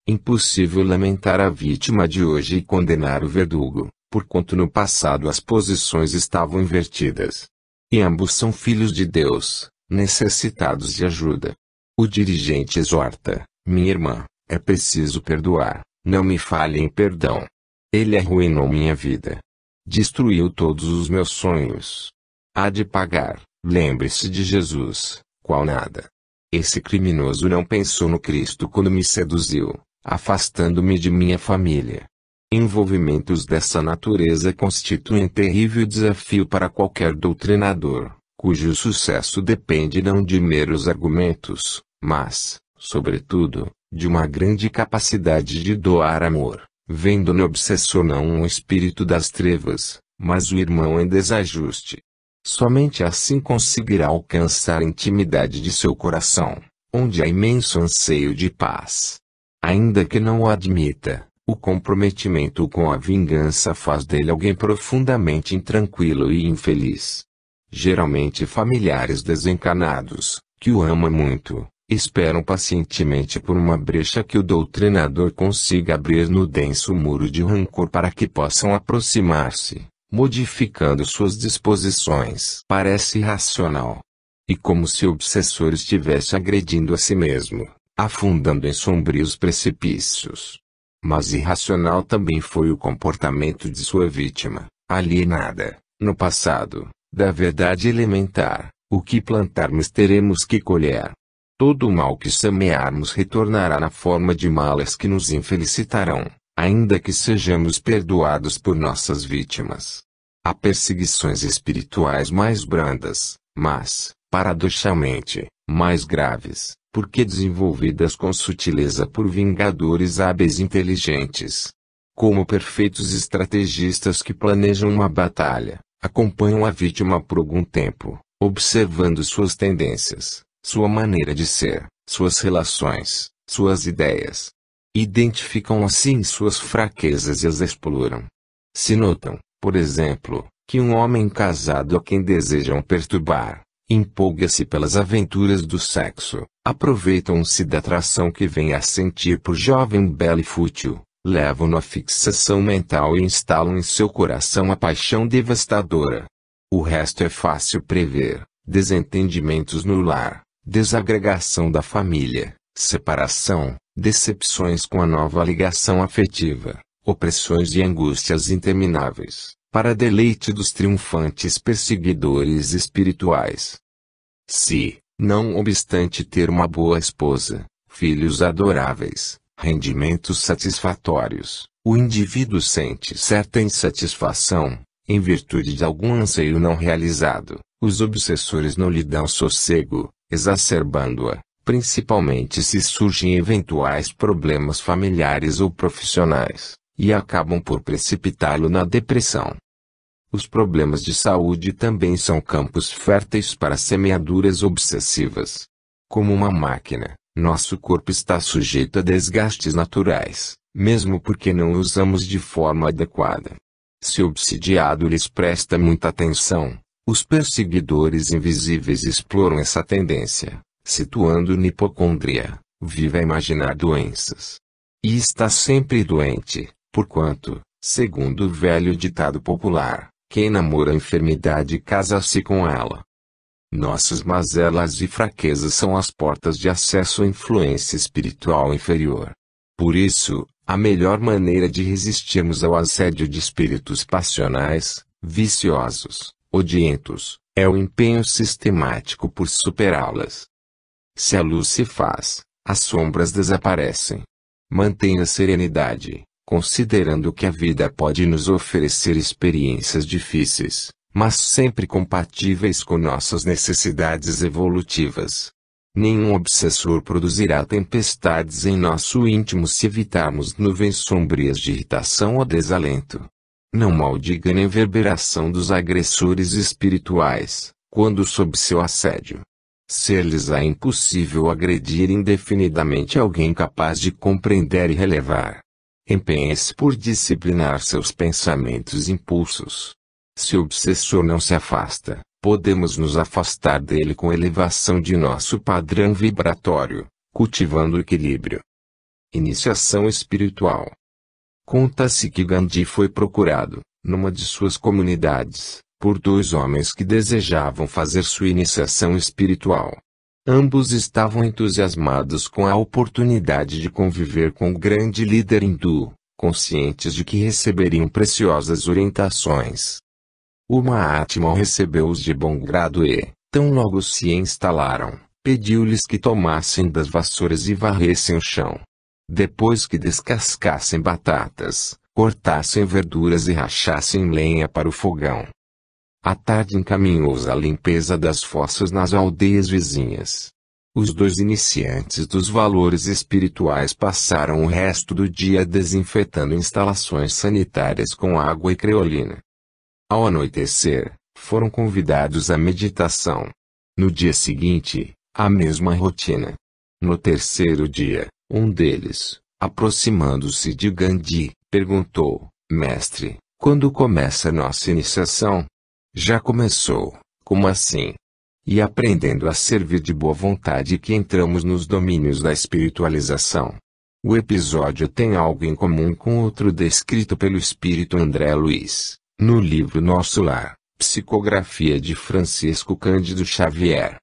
Impossível lamentar a vítima de hoje e condenar o verdugo, porquanto no passado as posições estavam invertidas. E ambos são filhos de Deus, necessitados de ajuda. O dirigente exorta: minha irmã, é preciso perdoar, não me fale em perdão. Ele arruinou minha vida. Destruiu todos os meus sonhos. Há de pagar, lembre-se de Jesus, qual nada. Esse criminoso não pensou no Cristo quando me seduziu, afastando-me de minha família. Envolvimentos dessa natureza constituem terrível desafio para qualquer doutrinador, cujo sucesso depende não de meros argumentos, mas, sobretudo, de uma grande capacidade de doar amor, vendo no obsessor não um espírito das trevas, mas o irmão em desajuste. Somente assim conseguirá alcançar a intimidade de seu coração, onde há imenso anseio de paz. Ainda que não o admita, o comprometimento com a vingança faz dele alguém profundamente intranquilo e infeliz. Geralmente familiares desencanados, que o amam muito, esperam pacientemente por uma brecha que o doutrinador consiga abrir no denso muro de rancor para que possam aproximar-se, modificando suas disposições. Parece irracional. E como se o obsessor estivesse agredindo a si mesmo, afundando em sombrios precipícios. Mas irracional também foi o comportamento de sua vítima, alienada, no passado, da verdade elementar: o que plantarmos teremos que colher. Todo o mal que semearmos retornará na forma de males que nos infelicitarão, ainda que sejamos perdoados por nossas vítimas. Há perseguições espirituais mais brandas, mas, paradoxalmente, mais graves, porque desenvolvidas com sutileza por vingadores hábeis e inteligentes. Como perfeitos estrategistas que planejam uma batalha, acompanham a vítima por algum tempo, observando suas tendências, sua maneira de ser, suas relações, suas ideias. Identificam assim suas fraquezas e as exploram. Se notam, por exemplo, que um homem casado a quem desejam perturbar, empolga-se pelas aventuras do sexo, aproveitam-se da atração que vem a sentir por jovem belo e fútil, levam-no à fixação mental e instalam em seu coração a paixão devastadora. O resto é fácil prever: desentendimentos no lar, desagregação da família, separação, decepções com a nova ligação afetiva, opressões e angústias intermináveis, para deleite dos triunfantes perseguidores espirituais. Se, não obstante ter uma boa esposa, filhos adoráveis, rendimentos satisfatórios, o indivíduo sente certa insatisfação, em virtude de algum anseio não realizado, os obsessores não lhe dão sossego, exacerbando-a, principalmente se surgem eventuais problemas familiares ou profissionais, e acabam por precipitá-lo na depressão. Os problemas de saúde também são campos férteis para semeaduras obsessivas. Como uma máquina, nosso corpo está sujeito a desgastes naturais, mesmo porque não o usamos de forma adequada. Se o obsidiado lhes presta muita atenção, os perseguidores invisíveis exploram essa tendência, situando-o na hipocondria, vive a imaginar doenças. E está sempre doente, porquanto, segundo o velho ditado popular, quem namora a enfermidade casa-se com ela. Nossas mazelas e fraquezas são as portas de acesso à influência espiritual inferior. Por isso, a melhor maneira de resistirmos ao assédio de espíritos passionais, viciosos, odientos, é o empenho sistemático por superá-las. Se a luz se faz, as sombras desaparecem. Mantenha a serenidade, considerando que a vida pode nos oferecer experiências difíceis, mas sempre compatíveis com nossas necessidades evolutivas. Nenhum obsessor produzirá tempestades em nosso íntimo se evitarmos nuvens sombrias de irritação ou desalento. Não maldiga a reverberação dos agressores espirituais, quando sob seu assédio. Ser-lhes-á impossível agredir indefinidamente alguém capaz de compreender e relevar. Empenhe-se por disciplinar seus pensamentos e impulsos. Se o obsessor não se afasta, podemos nos afastar dele com elevação de nosso padrão vibratório, cultivando o equilíbrio. Iniciação espiritual. Conta-se que Gandhi foi procurado, numa de suas comunidades, por dois homens que desejavam fazer sua iniciação espiritual. Ambos estavam entusiasmados com a oportunidade de conviver com o grande líder hindu, conscientes de que receberiam preciosas orientações. O Mahatma recebeu-os de bom grado e, tão logo se instalaram, pediu-lhes que tomassem das vassouras e varressem o chão. Depois que descascassem batatas, cortassem verduras e rachassem lenha para o fogão. À tarde encaminhou-os à limpeza das fossas nas aldeias vizinhas. Os dois iniciantes dos valores espirituais passaram o resto do dia desinfetando instalações sanitárias com água e creolina. Ao anoitecer, foram convidados à meditação. No dia seguinte, a mesma rotina. No terceiro dia, um deles, aproximando-se de Gandhi, perguntou: Mestre, quando começa nossa iniciação? Já começou, como assim? E aprendendo a servir de boa vontade que entramos nos domínios da espiritualização. O episódio tem algo em comum com outro descrito pelo espírito André Luiz, no livro Nosso Lar, psicografia de Francisco Cândido Xavier.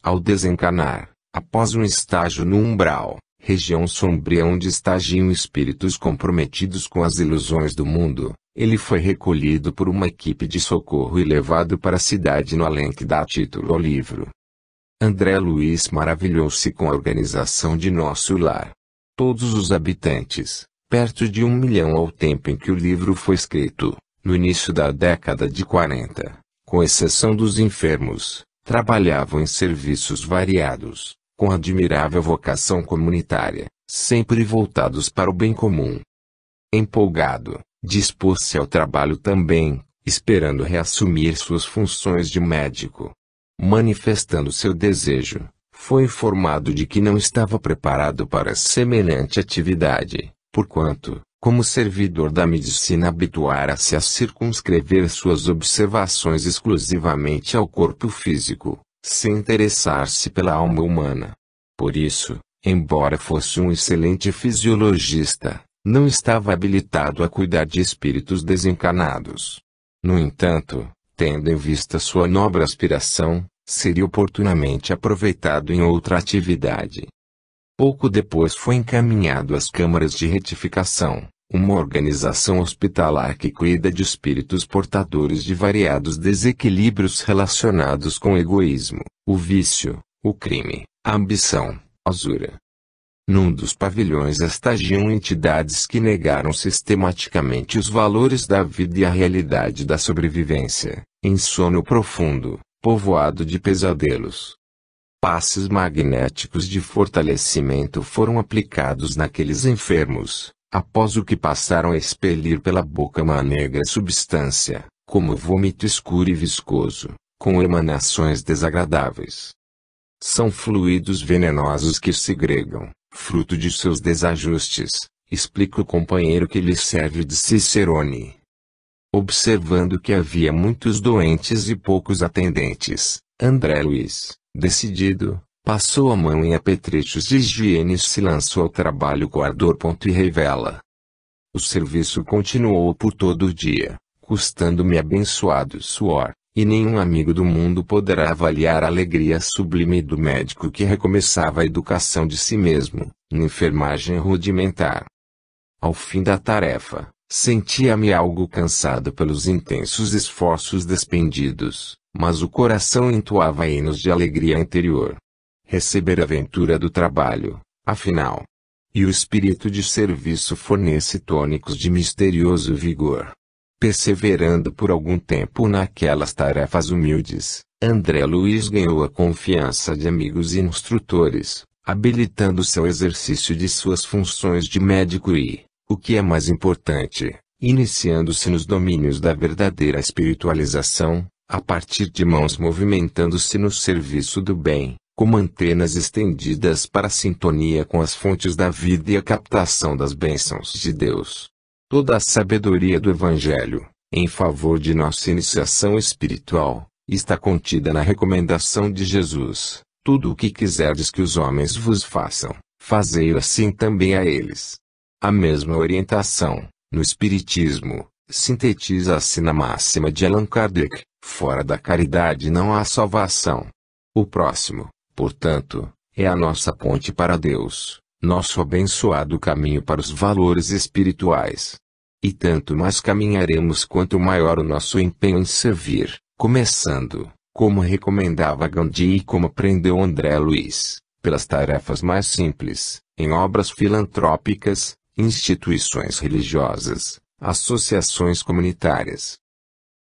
Ao desencarnar, após um estágio no umbral, região sombria onde estagiam espíritos comprometidos com as ilusões do mundo, ele foi recolhido por uma equipe de socorro e levado para a cidade no além que dá título ao livro. André Luiz maravilhou-se com a organização de Nosso Lar. Todos os habitantes, perto de 1 milhão ao tempo em que o livro foi escrito, no início da década de 40, com exceção dos enfermos, trabalhavam em serviços variados, com admirável vocação comunitária, sempre voltados para o bem comum. Empolgado, dispôs-se ao trabalho também, esperando reassumir suas funções de médico. Manifestando seu desejo, foi informado de que não estava preparado para semelhante atividade, porquanto, Como servidor da medicina, habituara-se a circunscrever suas observações exclusivamente ao corpo físico, sem interessar-se pela alma humana. Por isso, embora fosse um excelente fisiologista, não estava habilitado a cuidar de espíritos desencarnados. No entanto, tendo em vista sua nobre aspiração, seria oportunamente aproveitado em outra atividade. Pouco depois foi encaminhado às câmaras de retificação, uma organização hospitalar que cuida de espíritos portadores de variados desequilíbrios relacionados com o egoísmo, o vício, o crime, a ambição, a usura. Num dos pavilhões estagiam entidades que negaram sistematicamente os valores da vida e a realidade da sobrevivência, em sono profundo, povoado de pesadelos. Passes magnéticos de fortalecimento foram aplicados naqueles enfermos, após o que passaram a expelir pela boca uma negra substância, como vômito escuro e viscoso, com emanações desagradáveis. São fluidos venenosos que segregam, fruto de seus desajustes, explica o companheiro que lhe serve de cicerone. Observando que havia muitos doentes e poucos atendentes, André Luiz, decidido, passou a mão em apetrechos de higiene e se lançou ao trabalho com ardor. E revela. O serviço continuou por todo o dia, custando-me abençoado suor, e nenhum amigo do mundo poderá avaliar a alegria sublime do médico que recomeçava a educação de si mesmo, na enfermagem rudimentar. Ao fim da tarefa, sentia-me algo cansado pelos intensos esforços despendidos, mas o coração entoava hinos de alegria interior. Receber a ventura do trabalho, afinal. E o espírito de serviço fornece tônicos de misterioso vigor. Perseverando por algum tempo naquelas tarefas humildes, André Luiz ganhou a confiança de amigos e instrutores, habilitando seu exercício de suas funções de médico e, o que é mais importante, iniciando-se nos domínios da verdadeira espiritualização, a partir de mãos movimentando-se no serviço do bem, como antenas estendidas para a sintonia com as fontes da vida e a captação das bênçãos de Deus. Toda a sabedoria do Evangelho, em favor de nossa iniciação espiritual, está contida na recomendação de Jesus: tudo o que quiserdes que os homens vos façam, fazei-o assim também a eles. A mesma orientação, no Espiritismo, sintetiza-se na máxima de Allan Kardec: fora da caridade não há salvação. O próximo, portanto, é a nossa ponte para Deus, nosso abençoado caminho para os valores espirituais. E tanto mais caminharemos quanto maior o nosso empenho em servir, começando, como recomendava Gandhi e como aprendeu André Luiz, pelas tarefas mais simples, em obras filantrópicas, instituições religiosas, associações comunitárias.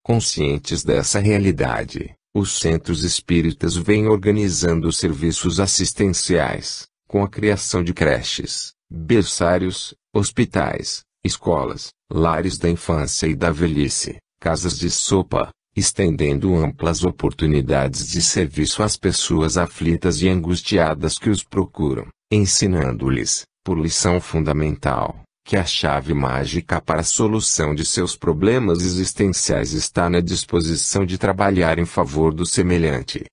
Conscientes dessa realidade, os centros espíritas vêm organizando serviços assistenciais, com a criação de creches, berçários, hospitais, escolas, lares da infância e da velhice, casas de sopa, estendendo amplas oportunidades de serviço às pessoas aflitas e angustiadas que os procuram, ensinando-lhes, por lição fundamental, que a chave mágica para a solução de seus problemas existenciais está na disposição de trabalhar em favor do semelhante.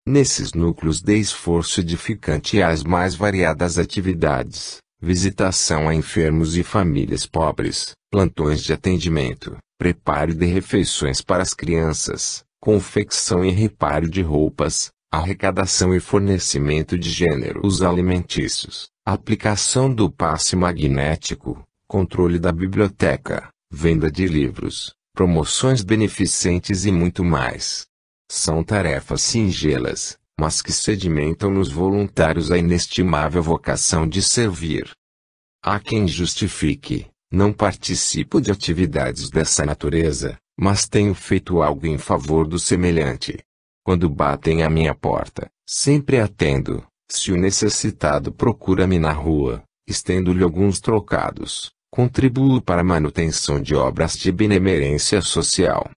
Nesses núcleos de esforço edificante há as mais variadas atividades: visitação a enfermos e famílias pobres, plantões de atendimento, preparo de refeições para as crianças, confecção e reparo de roupas, arrecadação e fornecimento de gêneros alimentícios, aplicação do passe magnético, controle da biblioteca, venda de livros, promoções beneficentes e muito mais. São tarefas singelas, mas que sedimentam nos voluntários a inestimável vocação de servir. Há quem justifique: não participo de atividades dessa natureza, mas tenho feito algo em favor do semelhante. Quando batem à minha porta, sempre atendo. Se o necessitado procura-me na rua, estendo-lhe alguns trocados, contribuo para a manutenção de obras de benemerência social.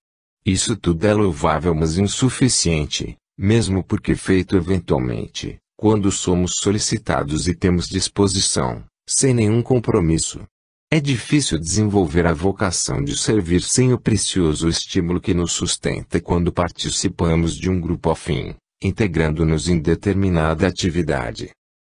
Isso tudo é louvável, mas insuficiente, mesmo porque feito eventualmente, quando somos solicitados e temos disposição, sem nenhum compromisso. É difícil desenvolver a vocação de servir sem o precioso estímulo que nos sustenta quando participamos de um grupo afim, integrando-nos em determinada atividade.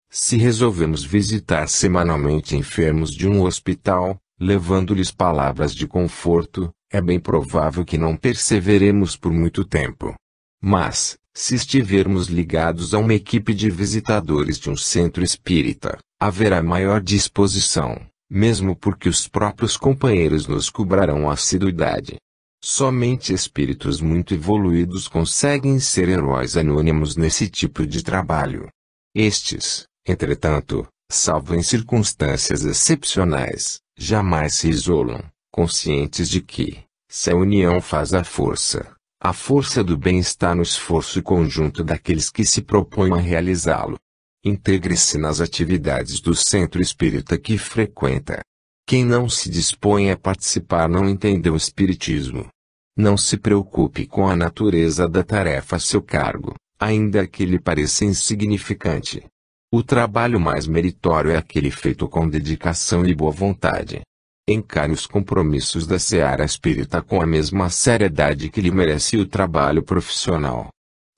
Se resolvemos visitar semanalmente enfermos de um hospital, levando-lhes palavras de conforto, é bem provável que não perseveremos por muito tempo. Mas, se estivermos ligados a uma equipe de visitadores de um centro espírita, haverá maior disposição, mesmo porque os próprios companheiros nos cobrarão assiduidade. Somente espíritos muito evoluídos conseguem ser heróis anônimos nesse tipo de trabalho. Estes, entretanto, salvo em circunstâncias excepcionais, jamais se isolam, conscientes de que, se a união faz a força do bem está no esforço conjunto daqueles que se propõem a realizá-lo. Integre-se nas atividades do centro espírita que frequenta. Quem não se dispõe a participar não entende o espiritismo. Não se preocupe com a natureza da tarefa a seu cargo, ainda que lhe pareça insignificante. O trabalho mais meritório é aquele feito com dedicação e boa vontade. Encare os compromissos da seara espírita com a mesma seriedade que lhe merece o trabalho profissional.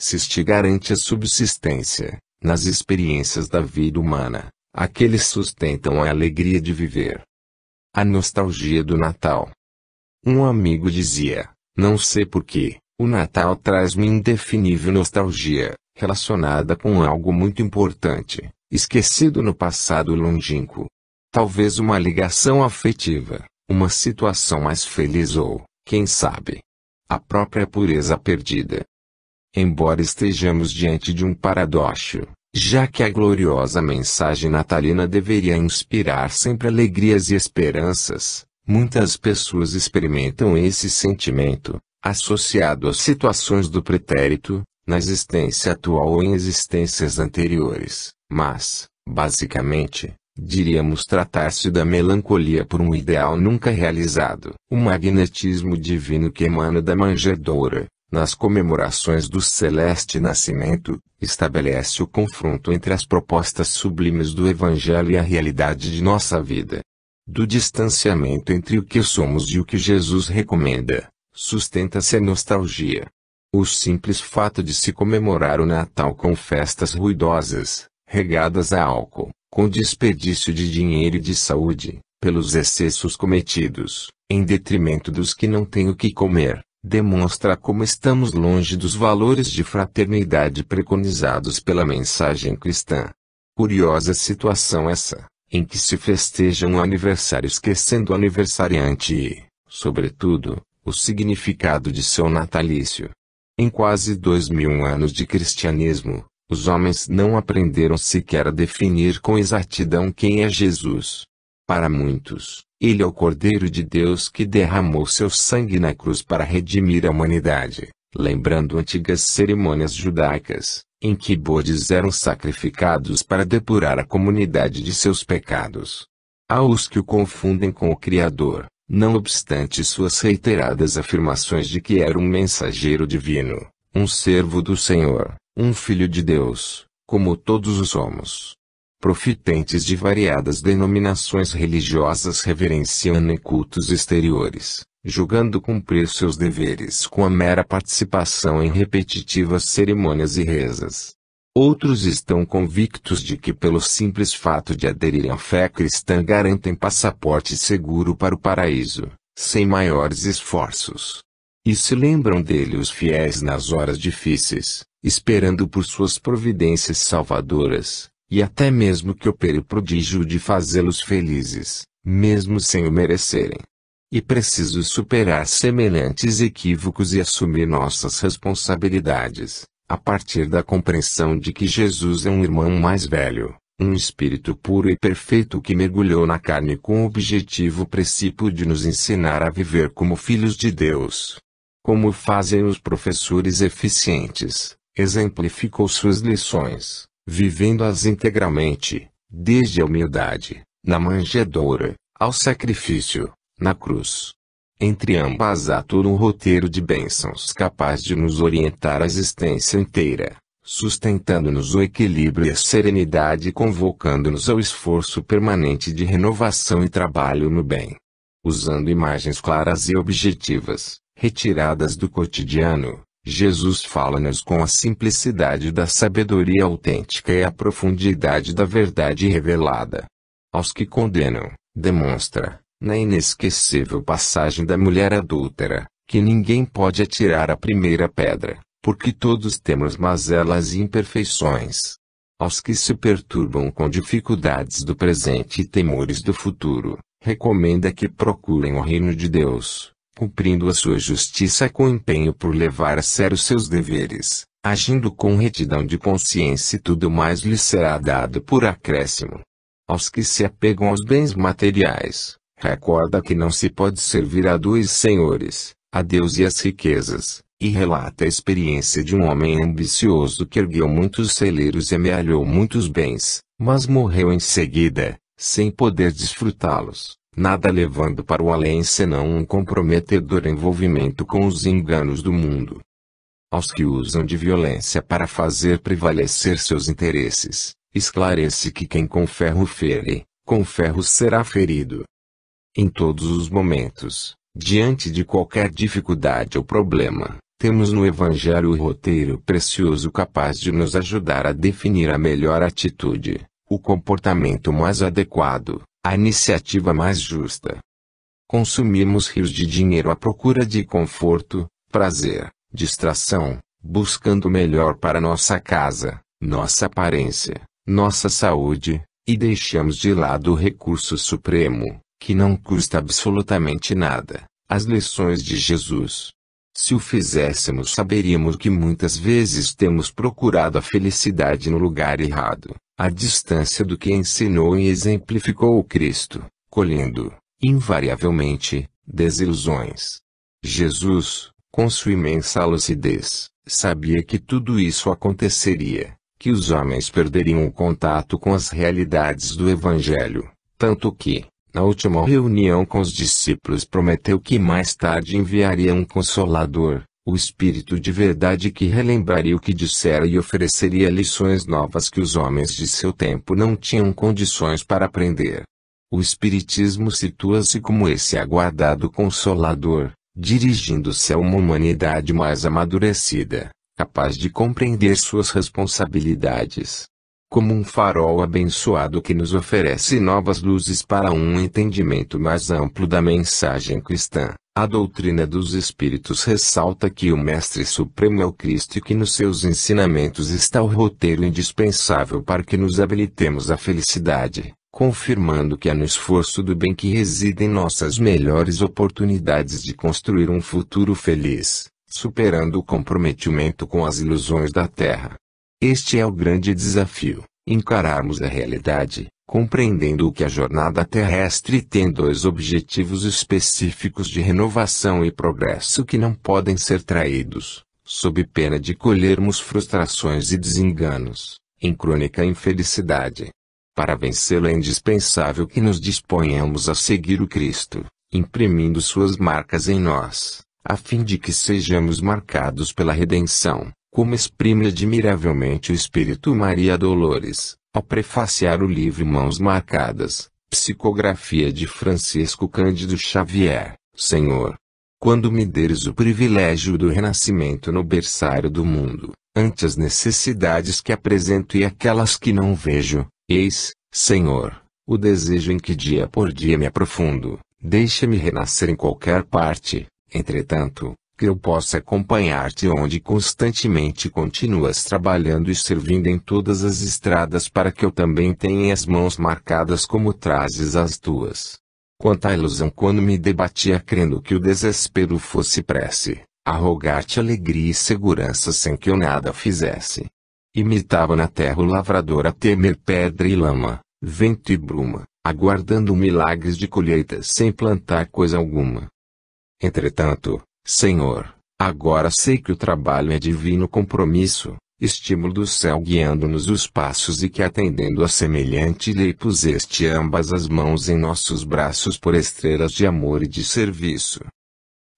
Se este garante a subsistência, nas experiências da vida humana, aqueles sustentam a alegria de viver. A nostalgia do Natal. Um amigo dizia, não sei porquê, o Natal traz-me indefinível nostalgia, relacionada com algo muito importante, esquecido no passado longínquo. Talvez uma ligação afetiva, uma situação mais feliz ou, quem sabe, a própria pureza perdida. Embora estejamos diante de um paradoxo, já que a gloriosa mensagem natalina deveria inspirar sempre alegrias e esperanças, muitas pessoas experimentam esse sentimento, associado às situações do pretérito, na existência atual ou em existências anteriores, mas, basicamente, diríamos tratar-se da melancolia por um ideal nunca realizado. O magnetismo divino que emana da manjedoura, nas comemorações do celeste nascimento, estabelece o confronto entre as propostas sublimes do Evangelho e a realidade de nossa vida. Do distanciamento entre o que somos e o que Jesus recomenda, sustenta-se a nostalgia. O simples fato de se comemorar o Natal com festas ruidosas, regadas a álcool, com desperdício de dinheiro e de saúde, pelos excessos cometidos, em detrimento dos que não têm o que comer, demonstra como estamos longe dos valores de fraternidade preconizados pela mensagem cristã. Curiosa situação essa, em que se festeja um aniversário esquecendo o aniversariante e, sobretudo, o significado de seu natalício. Em quase 2000 anos de cristianismo, os homens não aprenderam sequer a definir com exatidão quem é Jesus. Para muitos, ele é o Cordeiro de Deus que derramou seu sangue na cruz para redimir a humanidade, lembrando antigas cerimônias judaicas, em que bodes eram sacrificados para depurar a comunidade de seus pecados. Há os que o confundem com o Criador, não obstante suas reiteradas afirmações de que era um mensageiro divino, um servo do Senhor, um filho de Deus, como todos os somos. Profitentes de variadas denominações religiosas reverenciam em cultos exteriores, julgando cumprir seus deveres com a mera participação em repetitivas cerimônias e rezas. Outros estão convictos de que pelo simples fato de aderirem à fé cristã garantem passaporte seguro para o paraíso, sem maiores esforços. E se lembram dele os fiéis nas horas difíceis, esperando por suas providências salvadoras, e até mesmo que opere o prodígio de fazê-los felizes, mesmo sem o merecerem. E preciso superar semelhantes equívocos e assumir nossas responsabilidades, a partir da compreensão de que Jesus é um irmão mais velho, um espírito puro e perfeito que mergulhou na carne com o objetivo precípuo de nos ensinar a viver como filhos de Deus. Como fazem os professores eficientes, exemplificou suas lições, vivendo-as integralmente, desde a humildade, na manjedoura, ao sacrifício, na cruz. Entre ambas há todo um roteiro de bênçãos capaz de nos orientar a existência inteira, sustentando-nos o equilíbrio e a serenidade e convocando-nos ao esforço permanente de renovação e trabalho no bem. Usando imagens claras e objetivas, retiradas do cotidiano, Jesus fala-nos com a simplicidade da sabedoria autêntica e a profundidade da verdade revelada. Aos que condenam, demonstra, na inesquecível passagem da mulher adúltera, que ninguém pode atirar a primeira pedra, porque todos temos mazelas e imperfeições. Aos que se perturbam com dificuldades do presente e temores do futuro, recomenda que procurem o reino de Deus, cumprindo a sua justiça com empenho por levar a sério seus deveres, agindo com retidão de consciência e tudo mais lhes será dado por acréscimo. Aos que se apegam aos bens materiais, recorda que não se pode servir a dois senhores, a Deus e às riquezas, e relata a experiência de um homem ambicioso que ergueu muitos celeiros e amealhou muitos bens, mas morreu em seguida, sem poder desfrutá-los, nada levando para o além senão um comprometedor envolvimento com os enganos do mundo. Aos que usam de violência para fazer prevalecer seus interesses, esclarece que quem com ferro fere, com ferro será ferido. Em todos os momentos, diante de qualquer dificuldade ou problema, temos no Evangelho o roteiro precioso capaz de nos ajudar a definir a melhor atitude, o comportamento mais adequado, a iniciativa mais justa. Consumimos rios de dinheiro à procura de conforto, prazer, distração, buscando o melhor para nossa casa, nossa aparência, nossa saúde, e deixamos de lado o recurso supremo, que não custa absolutamente nada, as lições de Jesus. Se o fizéssemos, saberíamos que muitas vezes temos procurado a felicidade no lugar errado, à distância do que ensinou e exemplificou o Cristo, colhendo, invariavelmente, desilusões. Jesus, com sua imensa lucidez, sabia que tudo isso aconteceria, que os homens perderiam o contato com as realidades do Evangelho, tanto que, na última reunião com os discípulos, prometeu que mais tarde enviaria um Consolador, o Espírito de verdade, que relembraria o que dissera e ofereceria lições novas que os homens de seu tempo não tinham condições para aprender. O Espiritismo situa-se como esse aguardado Consolador, dirigindo-se a uma humanidade mais amadurecida, capaz de compreender suas responsabilidades. Como um farol abençoado que nos oferece novas luzes para um entendimento mais amplo da mensagem cristã, a doutrina dos Espíritos ressalta que o Mestre Supremo é o Cristo e que nos seus ensinamentos está o roteiro indispensável para que nos habilitemos à felicidade, confirmando que é no esforço do bem que residem nossas melhores oportunidades de construir um futuro feliz, superando o comprometimento com as ilusões da terra. Este é o grande desafio, encararmos a realidade, compreendendo que a jornada terrestre tem dois objetivos específicos de renovação e progresso que não podem ser traídos, sob pena de colhermos frustrações e desenganos, em crônica infelicidade. Para vencê-lo é indispensável que nos disponhamos a seguir o Cristo, imprimindo suas marcas em nós, a fim de que sejamos marcados pela redenção, como exprime admiravelmente o Espírito Maria Dolores, ao prefaciar o livro Mãos Marcadas, psicografia de Francisco Cândido Xavier. Senhor, quando me deres o privilégio do renascimento no berçário do mundo, ante as necessidades que apresento e aquelas que não vejo, eis, Senhor, o desejo em que dia por dia me aprofundo, deixa-me renascer em qualquer parte, entretanto, que eu possa acompanhar-te onde constantemente continuas trabalhando e servindo em todas as estradas, para que eu também tenha as mãos marcadas como trazes as tuas. Quanta ilusão quando me debatia crendo que o desespero fosse prece, a rogar-te alegria e segurança sem que eu nada fizesse. Imitava na terra o lavrador a temer pedra e lama, vento e bruma, aguardando milagres de colheita sem plantar coisa alguma. Entretanto, Senhor, agora sei que o trabalho é divino compromisso, estímulo do céu guiando-nos os passos, e que atendendo a semelhante lei puseste ambas as mãos em nossos braços por estrelas de amor e de serviço.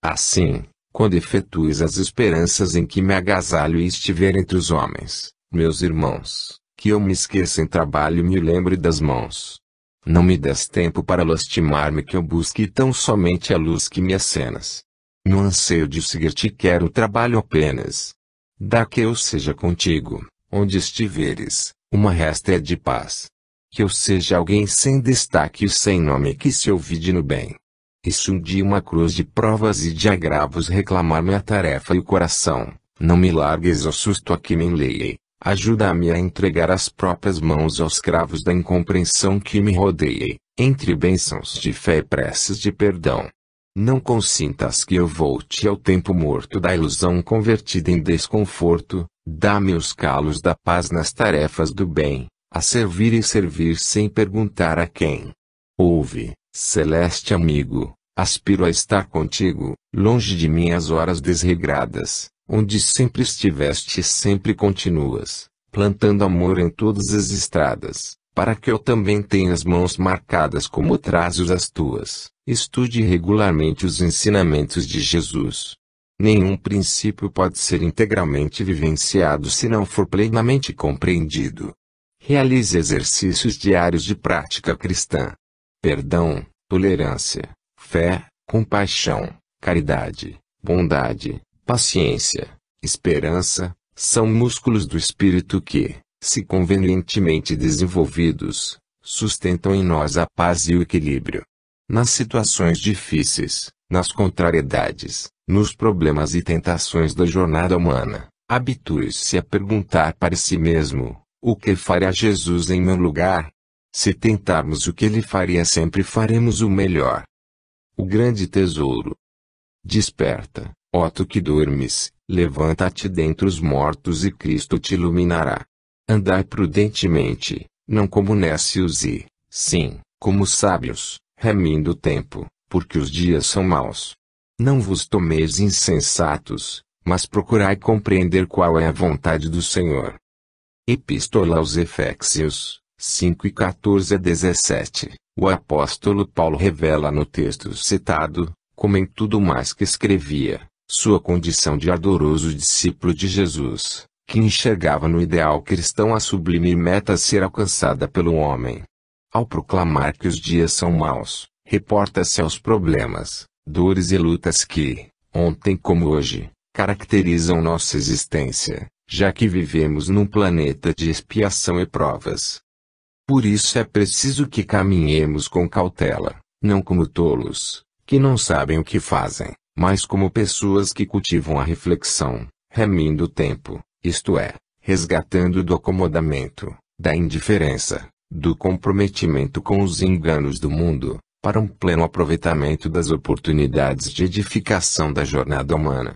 Assim, quando efetues as esperanças em que me agasalho e estiver entre os homens, Meus irmãos, que eu me esqueça em trabalho e me lembre das mãos. Não me des tempo para lastimar-me que eu busque tão somente a luz que me acenas. No anseio de seguir-te quero trabalho apenas. Dá que eu seja contigo, onde estiveres, uma réstea de paz. Que eu seja alguém sem destaque e sem nome que se ouvide no bem. E se um dia uma cruz de provas e de agravos reclamar-me a tarefa e o coração, não me largues ao susto a que me enleiei. Ajuda-me a entregar as próprias mãos aos cravos da incompreensão que me rodeiei, entre bênçãos de fé e preces de perdão. Não consintas que eu volte ao tempo morto da ilusão convertida em desconforto, dá-me os calos da paz nas tarefas do bem, a servir e servir sem perguntar a quem. Ouve, celeste amigo, aspiro a estar contigo, longe de mim as horas desregradas. Onde sempre estiveste e sempre continuas, plantando amor em todas as estradas, para que eu também tenha as mãos marcadas como trazes as tuas, estude regularmente os ensinamentos de Jesus. Nenhum princípio pode ser integralmente vivenciado se não for plenamente compreendido. Realize exercícios diários de prática cristã. Perdão, tolerância, fé, compaixão, caridade, bondade, paciência, esperança, são músculos do espírito que, se convenientemente desenvolvidos, sustentam em nós a paz e o equilíbrio. Nas situações difíceis, nas contrariedades, nos problemas e tentações da jornada humana, habitue-se a perguntar para si mesmo, o que faria Jesus em meu lugar? Se tentarmos o que ele faria sempre faremos o melhor. O grande tesouro. Desperta, ó tu que dormes, levanta-te dentre os mortos e Cristo te iluminará. Andai prudentemente, não como nécios e, sim, como sábios, remindo o tempo, porque os dias são maus. Não vos tomeis insensatos, mas procurai compreender qual é a vontade do Senhor. Epístola aos Efésios, 5:14-17, o apóstolo Paulo revela no texto citado, como em tudo mais que escrevia, sua condição de ardoroso discípulo de Jesus, que enxergava no ideal cristão a sublime meta a ser alcançada pelo homem. Ao proclamar que os dias são maus, reporta-se aos problemas, dores e lutas que, ontem como hoje, caracterizam nossa existência, já que vivemos num planeta de expiação e provas. Por isso é preciso que caminhemos com cautela, não como tolos, que não sabem o que fazem, mas como pessoas que cultivam a reflexão, remindo o tempo, isto é, resgatando do acomodamento, da indiferença, do comprometimento com os enganos do mundo, para um pleno aproveitamento das oportunidades de edificação da jornada humana.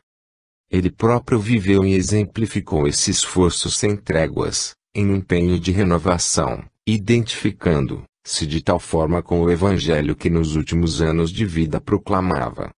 Ele próprio viveu e exemplificou esse esforço sem tréguas, em um empenho de renovação, identificando-se de tal forma com o Evangelho que nos últimos anos de vida proclamava.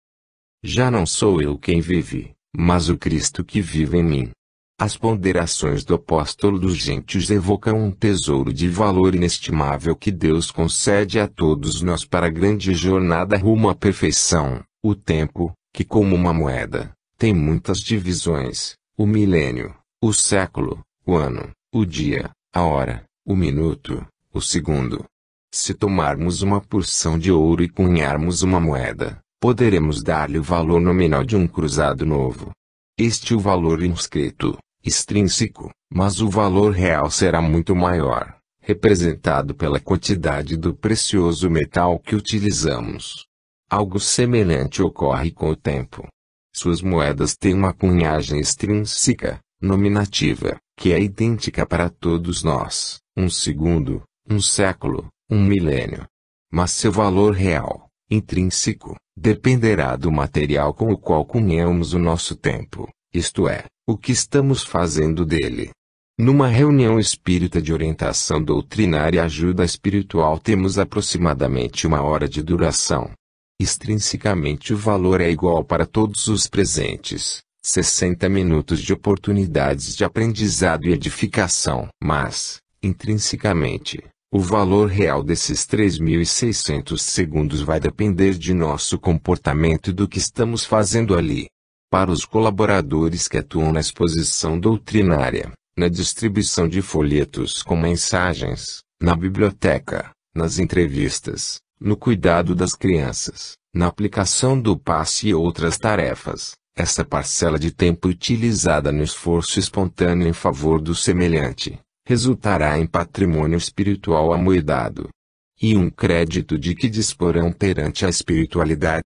Já não sou eu quem vive, mas o Cristo que vive em mim. As ponderações do apóstolo dos gentios evocam um tesouro de valor inestimável que Deus concede a todos nós para a grande jornada rumo à perfeição, o tempo, que como uma moeda, tem muitas divisões, o milênio, o século, o ano, o dia, a hora, o minuto, o segundo. Se tomarmos uma porção de ouro e cunharmos uma moeda, poderemos dar-lhe o valor nominal de um cruzado novo. Este é o valor inscrito, extrínseco, mas o valor real será muito maior, representado pela quantidade do precioso metal que utilizamos. Algo semelhante ocorre com o tempo. Suas moedas têm uma cunhagem extrínseca, nominativa, que é idêntica para todos nós, um segundo, um século, um milênio. Mas seu valor real, intrínseco, dependerá do material com o qual cunhamos o nosso tempo, isto é, o que estamos fazendo dele. Numa reunião espírita de orientação doutrinária e ajuda espiritual temos aproximadamente 1 hora de duração. Extrinsecamente o valor é igual para todos os presentes, 60 minutos de oportunidades de aprendizado e edificação. Mas, intrinsecamente, o valor real desses 3.600 segundos vai depender de nosso comportamento e do que estamos fazendo ali. Para os colaboradores que atuam na exposição doutrinária, na distribuição de folhetos com mensagens, na biblioteca, nas entrevistas, no cuidado das crianças, na aplicação do passe e outras tarefas. Essa parcela de tempo utilizada no esforço espontâneo em favor do semelhante, resultará em patrimônio espiritual amoedado. E um crédito de que disporão perante a espiritualidade.